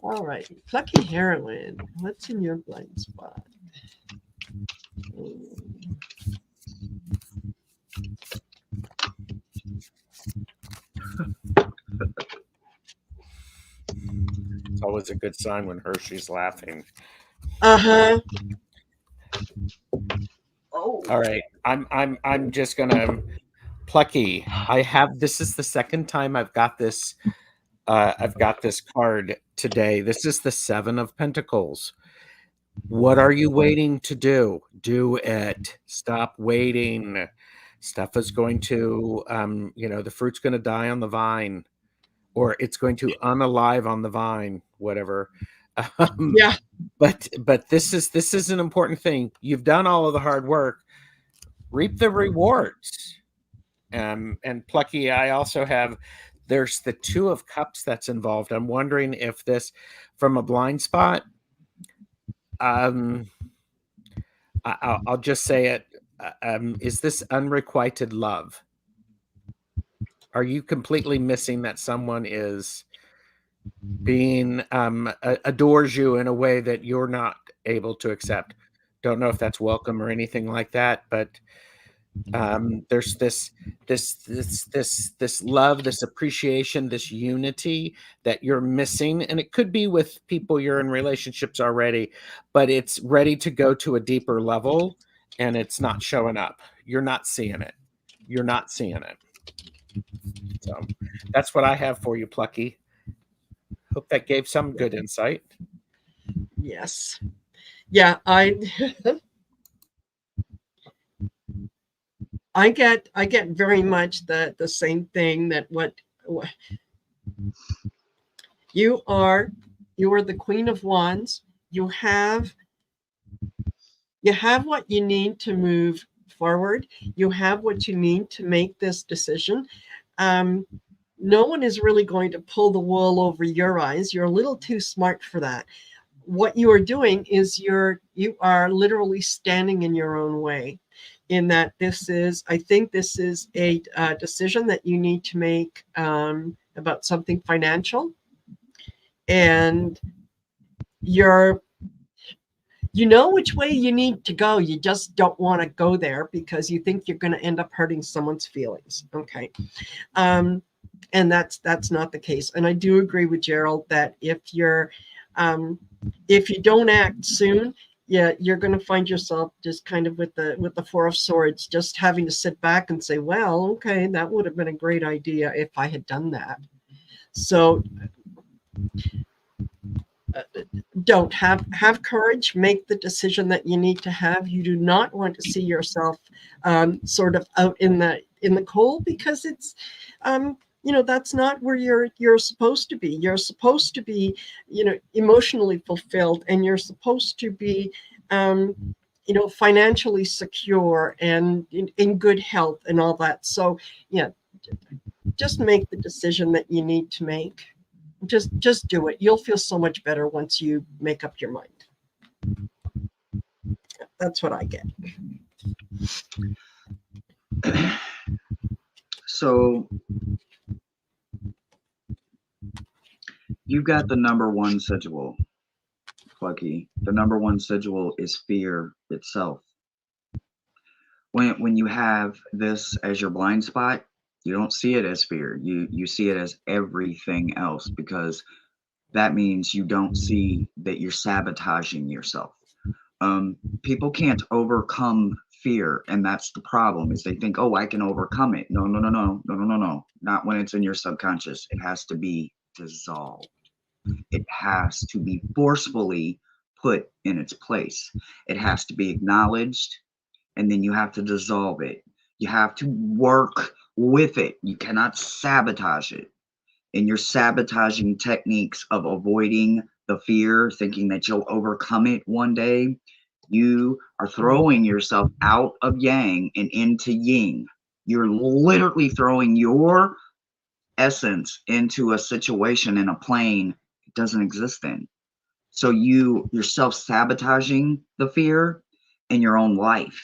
All right. Plucky heroine. What's in your blind spot? It's always a good sign when Hershe's laughing. Uh-huh. Oh. All right. I'm just gonna Plucky. This is the second time I've got this card today. This is the 7 of Pentacles. What are you waiting to do? Do it. Stop waiting. Stuff is going to the fruit's going to die on the vine, or it's going to unalive on the vine, whatever. Yeah. But this is an important thing. You've done all of the hard work. Reap the rewards. And Plucky, I also have, there's the 2 of Cups that's involved. I'm wondering if this, from a blind spot, I'll just say it. Is this unrequited love? Are you completely missing that someone is being adores you in a way that you're not able to accept? Don't know if that's welcome or anything like that, but there's this love, this appreciation, this unity that you're missing, and it could be with people you're in relationships already, but it's ready to go to a deeper level, and it's not showing up. You're not seeing it. So that's what I have for you, Plucky. Hope that gave some good insight. Yes. Yeah, I get very much the same thing, that what you are the Queen of Wands. You have what you need to move forward. You have what you need to make this decision. No one is really going to pull the wool over your eyes. You're a little too smart for that. What you are doing is you are literally standing in your own way, in that I think this is a decision that you need to make about something financial, and you know which way you need to go. You just don't want to go there because you think you're going to end up hurting someone's feelings. Okay. And that's not the case. And I do agree with Gerald that if you don't act soon, you're going to find yourself just kind of with the 4 of Swords, just having to sit back and say, well, okay, that would have been a great idea if I had done that. So don't have courage, make the decision that you need to have. You do not want to see yourself sort of out in the cold, because it's that's not where you're supposed to be. You're supposed to be emotionally fulfilled, and you're supposed to be financially secure and in good health and all that. So yeah, just make the decision that you need to make. Just do it. You'll feel so much better once you make up your mind. That's what I get. So you've got the number 1 sigil, Plucky. The number 1 sigil is fear itself. When you have this as your blind spot, you don't see it as fear. You see it as everything else, because that means you don't see that you're sabotaging yourself. People can't overcome fear, and that's the problem, is they think, oh, I can overcome it. No. Not when it's in your subconscious. It has to be dissolved. It has to be forcefully put in its place. It has to be acknowledged, and then you have to dissolve it. You have to work with it. You cannot sabotage it. And your sabotaging techniques of avoiding the fear, thinking that you'll overcome it one day, You are throwing yourself out of yang and into yin. You're literally throwing your essence into a situation in a plane it doesn't exist in. So you're self-sabotaging the fear in your own life.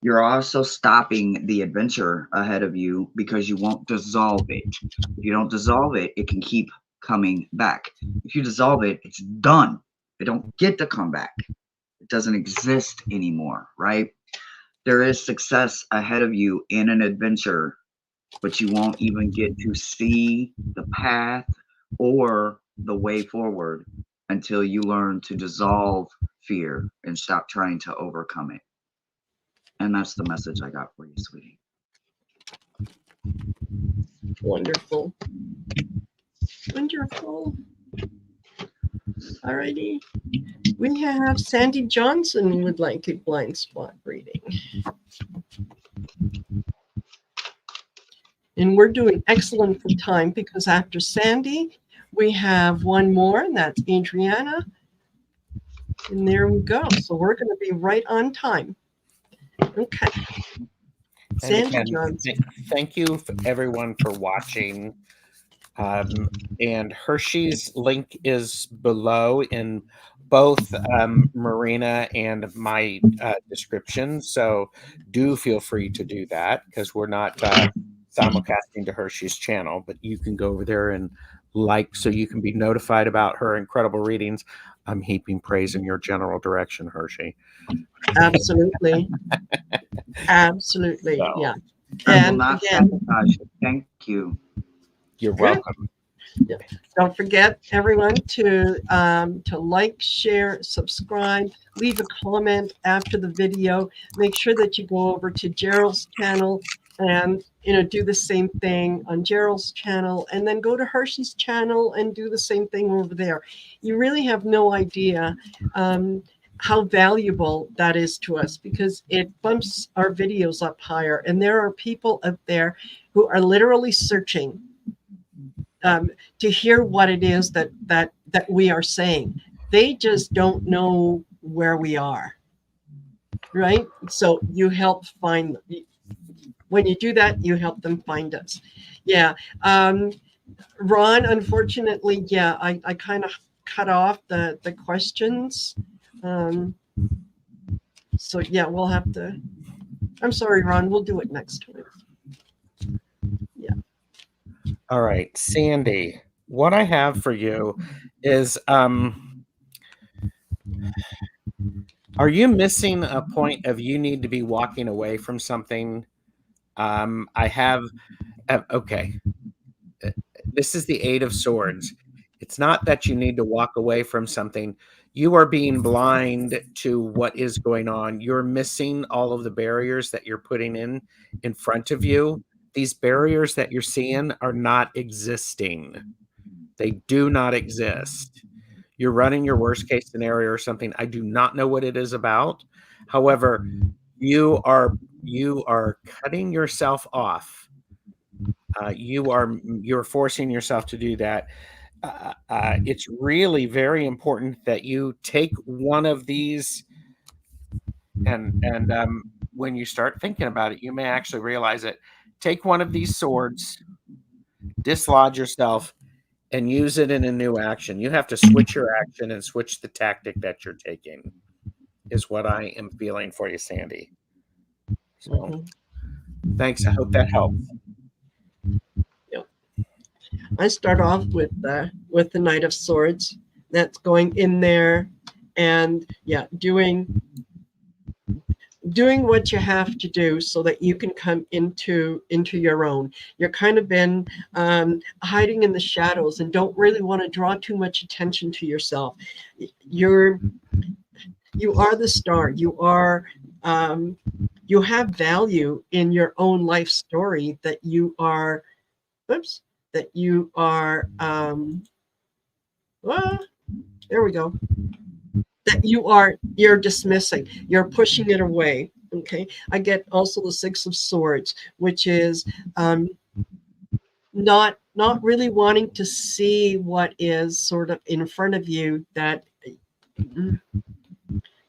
You're also stopping the adventure ahead of you because you won't dissolve it. If you don't dissolve it, it can keep coming back. If you dissolve it, it's done. It don't get to come back. It doesn't exist anymore, right? There is success ahead of you in an adventure, but you won't even get to see the path or the way forward until you learn to dissolve fear and stop trying to overcome it. And that's the message I got for you, sweetie. Wonderful. Wonderful. Alrighty. We have Sandy Johnson would like a blind spot reading. And we're doing excellent for time because after Sandy, we have one more, and that's Adriana. And there we go. So we're going to be right on time. Okay. And Sandy again, Johnson. thank you everyone for watching. And Hershe's link is below in both Marina and my description. So do feel free to do that because we're not simulcasting to Hershe's channel, but you can go over there and like so you can be notified about her incredible readings. I'm heaping praise in your general direction, Hershe. Absolutely. Absolutely. So, yeah. I will And not again, sabotage it. Thank you. you're Good. welcome. Yeah. Don't forget, everyone, to like, share, subscribe, leave a comment after the video. Make sure that you go over to Gerald's channel and do the same thing on Gerald's channel, and then go to Hershe's channel and do the same thing over there. You really have no idea how valuable that is to us because it bumps our videos up higher, and there are people out there who are literally searching to hear what it is that we are saying. They just don't know where we are, right? So you help find them. When you do that, you help them find us. Yeah. Ron, unfortunately, yeah, I kind of cut off the questions. So yeah, we'll have to. I'm sorry, Ron. We'll do it next time. Yeah. All right, Sandy, what I have for you is are you missing a point of you need to be walking away from something? I have okay. This is the Eight of Swords. It's not that you need to walk away from something. You are being blind to what is going on. You're missing all of the barriers that you're putting in front of you. These barriers that you're seeing are not existing. They do not exist. You're running your worst case scenario or something. I do not know what it is about. However, you are cutting yourself off. You're forcing yourself to do that. It's really very important that you take one of these, and when you start thinking about it, you may actually realize it. Take one of these swords, dislodge yourself, and use it in a new action. You have to switch your action and switch the tactic that you're taking, is what I am feeling for you, Sandy. So, thanks. I hope that helps. I start off with the Knight of Swords. That's going in there, and yeah, doing what you have to do so that you can come into your own. You're kind of been hiding in the shadows and don't really want to draw too much attention to yourself. You are the star. You are you have value in your own life story that you are. Oops. That you are, there we go. That you're dismissing, you're pushing it away. Okay. I get also the Six of Swords, which is not really wanting to see what is sort of in front of you that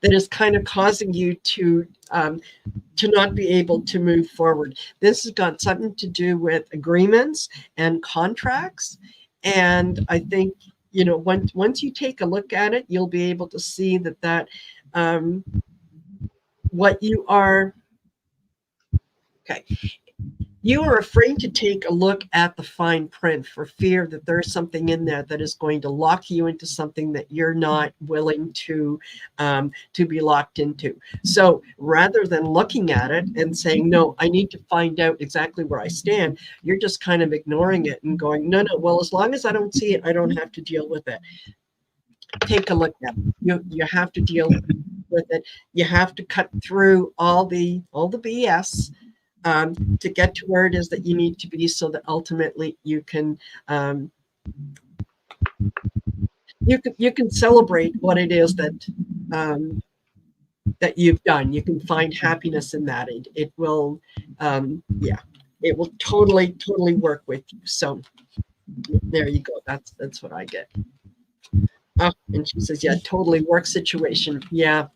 that is kind of causing you to not be able to move forward. This has got something to do with agreements and contracts. And I think, you know, once you take a look at it, you'll be able to see that what you are, okay, you are afraid to take a look at the fine print for fear that there's something in there that is going to lock you into something that you're not willing to be locked into. So rather than looking at it and saying, no, I need to find out exactly where I stand, you're just kind of ignoring it and going, no, well, as long as I don't see it, I don't have to deal with it. Take a look at it. You have to deal with it. You have to cut through all the BS to get to where it is that you need to be, so that ultimately you can celebrate what it is that that you've done. You can find happiness in that. It will, it will totally work with you. So there you go. That's what I get. Oh, and she says, yeah, totally work situation. Yeah.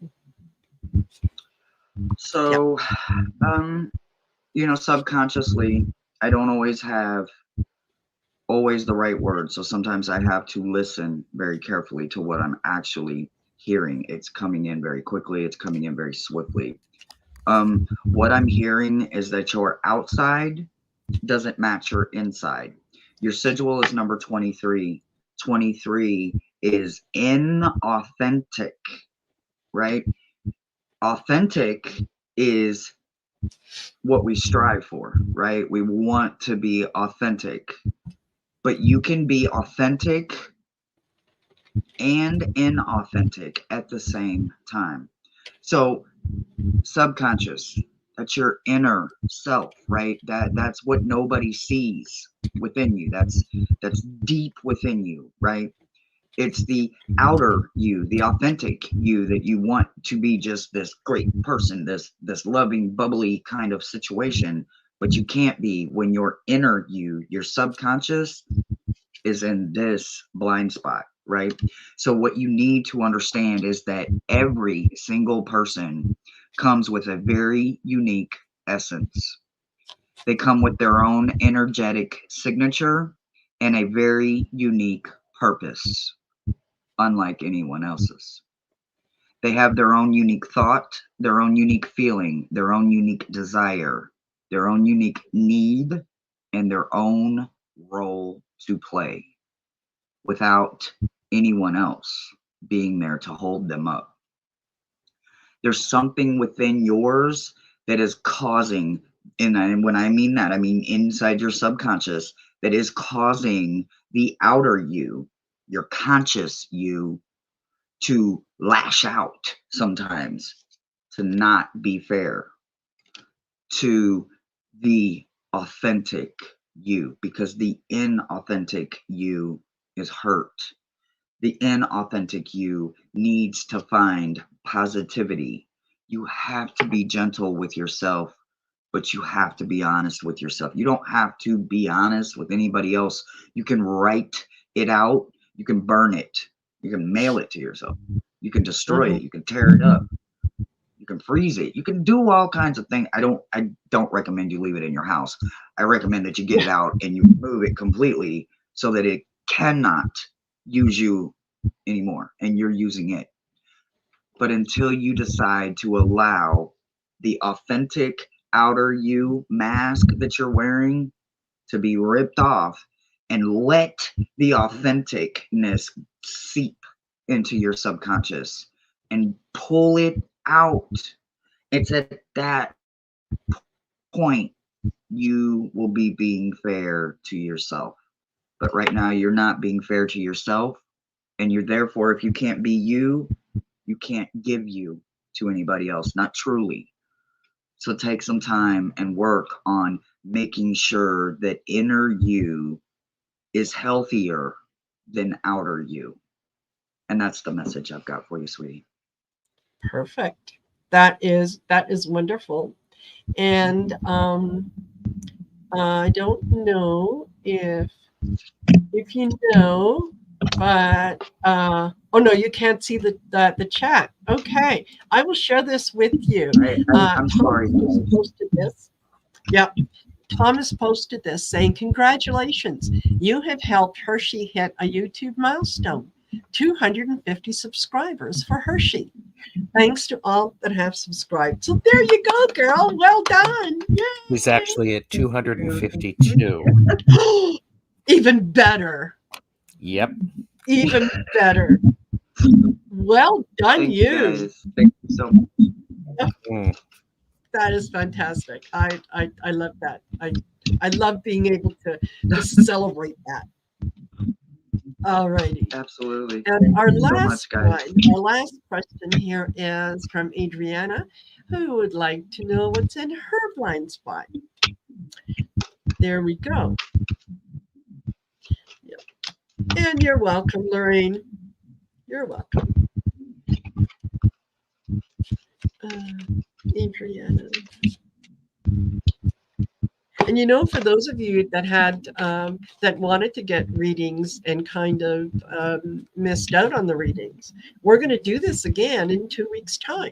So, you know, subconsciously, I don't always have the right words. So sometimes I have to listen very carefully to what I'm actually hearing. It's coming in very quickly. It's coming in very swiftly. What I'm hearing is that your outside doesn't match your inside. Your sigil is number 23. 23 is inauthentic, right? Authentic is what we strive for, right? We want to be authentic, but you can be authentic and inauthentic at the same time. So subconscious, that's your inner self, right? That's what nobody sees within you. That's deep within you, right? It's the outer you, the authentic you, that you want to be just this great person, this loving, bubbly kind of situation, but you can't be when your inner you, your subconscious, is in this blind spot, right? So what you need to understand is that every single person comes with a very unique essence. They come with their own energetic signature and a very unique purpose, unlike anyone else's. They have their own unique thought, their own unique feeling, their own unique desire, their own unique need, and their own role to play without anyone else being there to hold them up. There's something within yours that is causing, and when I mean that, I mean inside your subconscious, that is causing the outer you, your conscious you, to lash out sometimes, to not be fair to the authentic you, because the inauthentic you is hurt. The inauthentic you needs to find positivity. You have to be gentle with yourself, but you have to be honest with yourself. You don't have to be honest with anybody else. You can write it out. You can burn it. You can mail it to yourself. You can destroy it. You can tear it up. You can freeze it. You can do all kinds of things. I don't recommend you leave it in your house. I recommend that you get it out and you move it completely so that it cannot use you anymore and you're using it. But until you decide to allow the authentic outer you mask that you're wearing to be ripped off and let the authenticness seep into your subconscious and pull it out, it's at that point you will be being fair to yourself. But right now you're not being fair to yourself, and you're therefore, if you can't be you, you can't give you to anybody else, not truly. So take some time and work on making sure that inner you is healthier than outer you. And that's the message I've got for you, sweetie. Perfect. That is wonderful. And I don't know if you know but oh no, you can't see the chat. Okay, I will share this with you. I'm sorry, Thomas guys. just posted this. Yep. Thomas posted this saying, congratulations, you have helped Hershe hit a YouTube milestone, 250 subscribers for Hershe. Thanks to all that have subscribed. So there you go, girl. Well done. Yay. He's actually at 252. Even better. Yep. Even better. Well done, Thank you. Guys. Thank you so much. That is fantastic. I love that. I love being able to celebrate that. All righty. Absolutely. And our so last much, one, our last question here is from Adriana, who would like to know what's in her blind spot. There we go. Yep. And you're welcome, Lorraine. You're welcome. Adriana. And you know, for those of you that had that wanted to get readings and kind of missed out on the readings, we're going to do this again in 2 weeks' time.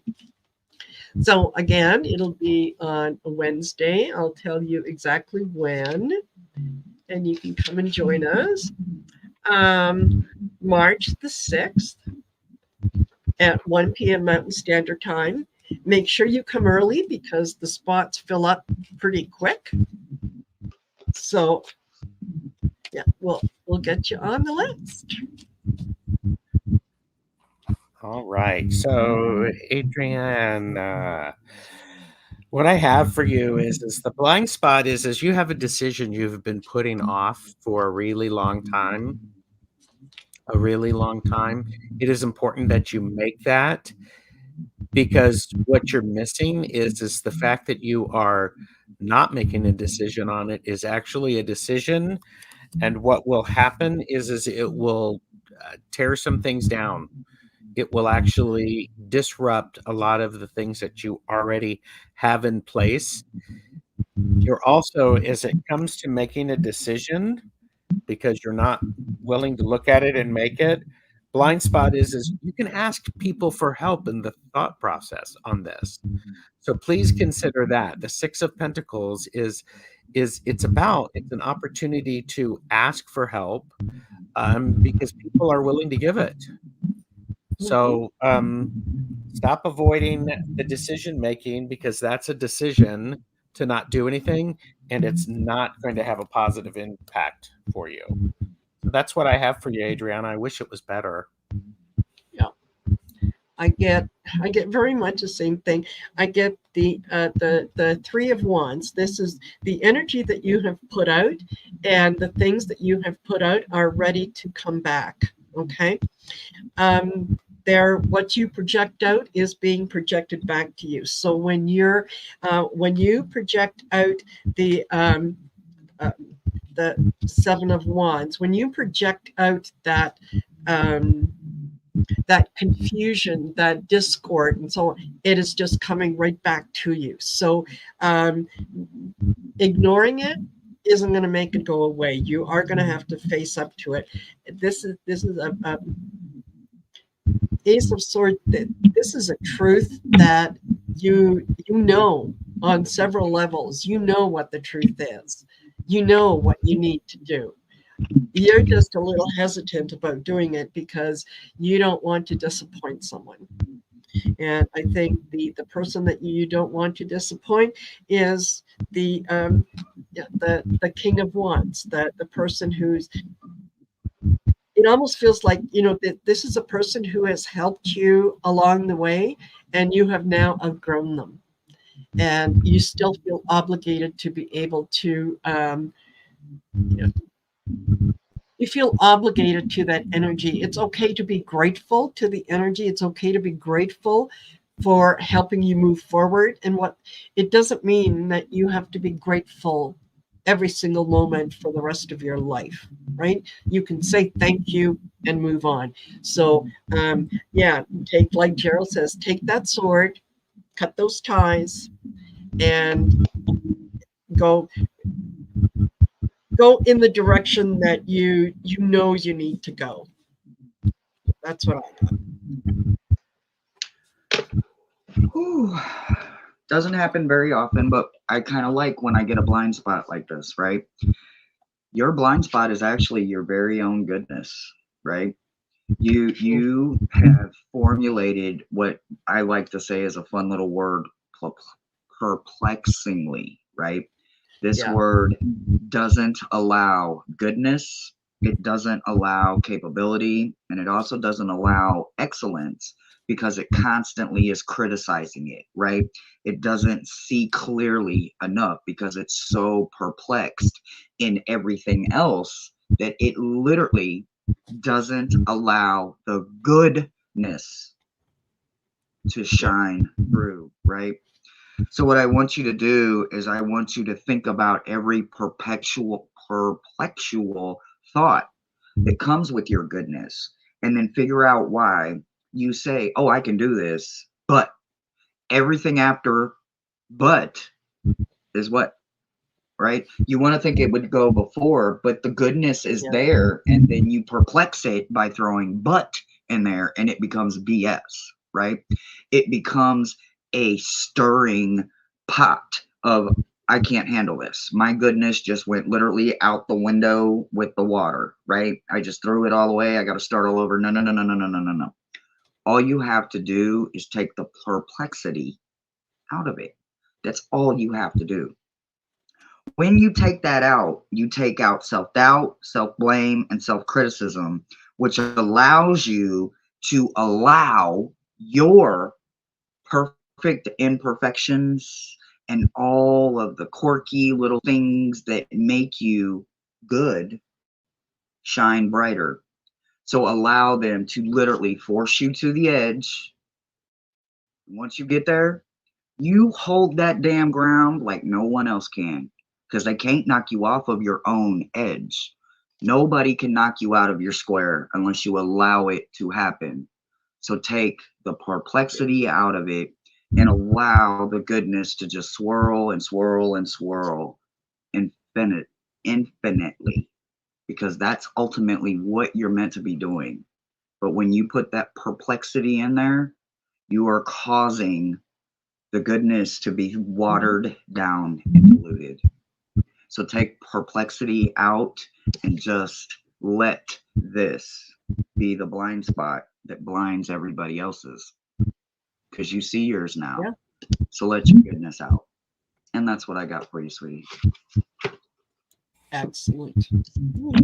So again, it'll be on a Wednesday. I'll tell you exactly when, and you can come and join us. March the 6th at 1 p.m. Mountain Standard Time. Make sure you come early because the spots fill up pretty quick. So yeah, we'll get you on the list. All right. So, Adrienne, what I have for you is the blind spot is you have a decision you've been putting off for a really long time. A really long time. It is important that you make that, because what you're missing is the fact that you are not making a decision on it is actually a decision. And what will happen is it will tear some things down. It will actually disrupt a lot of the things that you already have in place. You're also, as it comes to making a decision, because you're not willing to look at it and make it, blind spot is you can ask people for help in the thought process on this. So please consider that. The Six of Pentacles is it's an opportunity to ask for help, because people are willing to give it. So stop avoiding the decision making, because that's a decision to not do anything, and it's not going to have a positive impact for you. So that's what I have for you, Adriana. I wish it was better. Yeah, I get very much the same thing. I get the Three of Wands. This is the energy that you have put out, and the things that you have put out are ready to come back. Okay. What you project out is being projected back to you. So when you project out the Seven of Wands, when you project out that confusion, that discord, and so on, it is just coming right back to you. So ignoring it isn't going to make it go away. You are going to have to face up to it. This is a Ace of Swords. This is a truth that you know on several levels. You know what the truth is. You know what you need to do. You're just a little hesitant about doing it because you don't want to disappoint someone. And I think the person that you don't want to disappoint is the King of Wands, the person who's, it almost feels like, that this is a person who has helped you along the way, and you have now outgrown them. And you still feel obligated to be able to, you feel obligated to that energy. It's okay to be grateful to the energy. It's okay to be grateful for helping you move forward. And it doesn't mean that you have to be grateful every single moment for the rest of your life, right? You can say thank you and move on. So take, like Gerald says, take that sword, cut those ties, and go in the direction that you know you need to go. That's what I thought. Whew. Doesn't happen very often, but I kind of like when I get a blind spot like this, right? Your blind spot is actually your very own goodness, right? You have formulated what I like to say is a fun little word, perplexingly, right? This word doesn't allow goodness, it doesn't allow capability, and it also doesn't allow excellence because it constantly is criticizing it, right? It doesn't see clearly enough because it's so perplexed in everything else that it literally doesn't allow the goodness to shine through, right? So what I want you to do is I want you to think about every perplexual thought that comes with your goodness, and then figure out why you say, oh, I can do this, but everything after but is what, right? You want to think it would go before, but the goodness is there, and then you perplex it by throwing but in there, and it becomes BS, right? It becomes a stirring pot of, I can't handle this. My goodness just went literally out the window with the water, right? I just threw it all away. I got to start all over. No, no, no, no, no, no, no, no, no. All you have to do is take the perplexity out of it. That's all you have to do. When you take that out, you take out self-doubt, self-blame, and self-criticism, which allows you to allow your perfect imperfections and all of the quirky little things that make you good shine brighter. So allow them to literally force you to the edge. Once you get there, you hold that damn ground like no one else can, because they can't knock you off of your own edge. Nobody can knock you out of your square unless you allow it to happen. So take the perplexity out of it and allow the goodness to just swirl and swirl and swirl infinitely, because that's ultimately what you're meant to be doing. But when you put that perplexity in there, you are causing the goodness to be watered down and diluted. So take perplexity out and just let this be the blind spot that blinds everybody else's, because you see yours now. So let your goodness out. And that's what I got for you, sweetie. Excellent.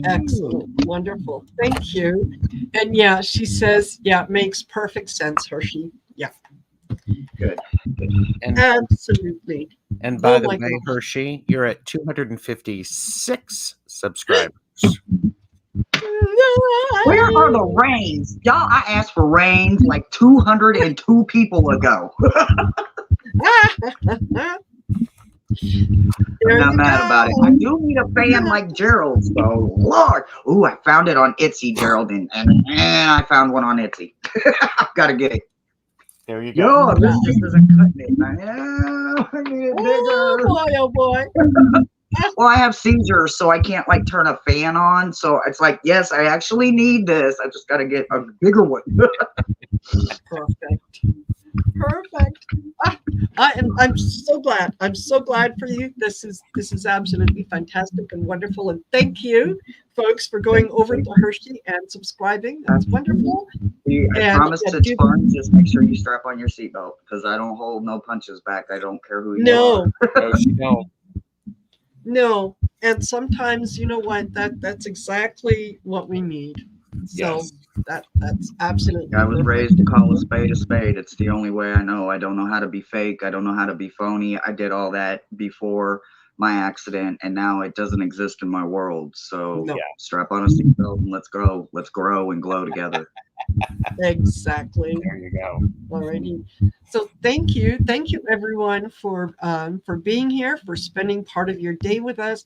Excellent. Wonderful. Thank you. And yeah, she says, yeah, it makes perfect sense, Hershe. Yeah. Good. And, absolutely. And by the way, Hershe, you're at 256 subscribers. Where are the rains? Y'all, I asked for rains like 202 people ago. I'm not mad about it. I do need a fan like Gerald, so Lord. Ooh, I found it on Etsy, Gerald, and I found one on Etsy. Gotta get it. There you go. Yo, this just isn't cutting it. I need it bigger. Oh boy. Well, I have seizures, so I can't like turn a fan on. So it's like, yes, I actually need this. I just gotta get a bigger one. Perfect. I'm so glad. I'm so glad for you. This is absolutely fantastic and wonderful. And thank you, folks, for going over to Hershe and subscribing. That's wonderful. I promise it's fun. Just make sure you strap on your seatbelt, because I don't hold no punches back. I don't care who you are. No. And sometimes, you know what? That's exactly what we need. So that's absolutely. I was raised to call a spade a spade. It's the only way I know. I don't know how to be fake. I don't know how to be phony. I did all that before my accident, and now it doesn't exist in my world. So strap on a seatbelt and let's go. Let's grow and glow together. Exactly. There you go. Alrighty. So thank you everyone for being here, for spending part of your day with us.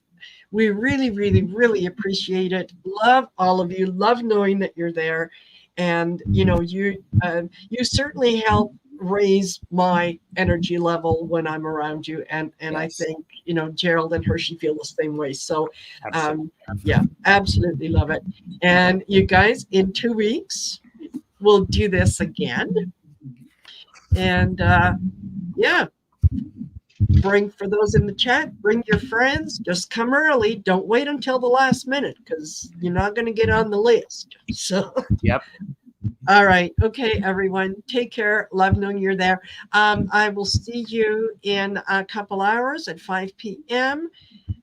We really, really, really appreciate it. Love all of you. Love knowing that you're there, and you know you certainly help raise my energy level when I'm around you, and I think Gerald and Hershe feel the same way. So absolutely. Absolutely love it. And you guys, in 2 weeks we'll do this again. And yeah, for those in the chat, bring your friends. Just come early. Don't wait until the last minute because you're not going to get on the list. So, Yep. All right. Okay, everyone. Take care. Love knowing you're there. I will see you in a couple hours at 5 p.m.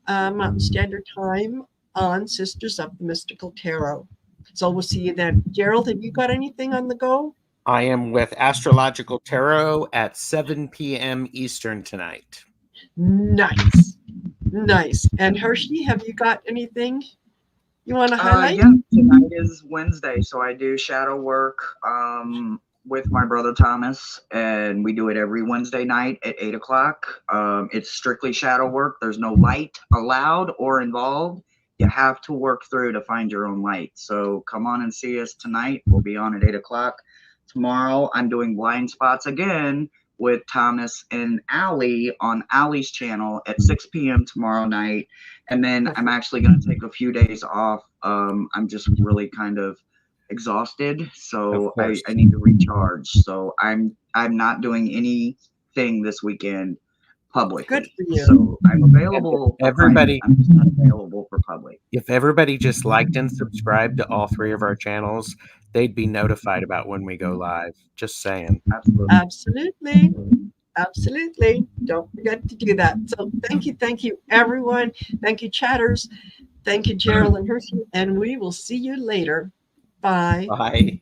Mountain Standard Time on Sisters of the Mystical Tarot. So we'll see you then. Gerald, have you got anything on the go? I am with Astrological Tarot at 7 p.m. Eastern tonight. Nice. Nice. And Hershe, have you got anything you want to highlight? Yeah, tonight is Wednesday, so I do shadow work with my brother Thomas, and we do it every Wednesday night at 8 o'clock. It's strictly shadow work. There's no light allowed or involved. You have to work through to find your own light. So come on and see us tonight. We'll be on at 8 o'clock. Tomorrow, I'm doing blind spots again with Thomas and Allie on Allie's channel at 6 p.m. tomorrow night. And then I'm actually going to take a few days off. I'm just really kind of exhausted, so I need to recharge. So I'm not doing anything this weekend publicly. Good for you. So I'm available. Everybody, I'm just not available for public. If everybody just liked and subscribed to all 3 of our channels, they'd be notified about when we go live. Just saying. Absolutely. Absolutely. Don't forget to do that. So thank you, everyone. Thank you, chatters. Thank you, Gerald and Hershe. And we will see you later. Bye. Bye.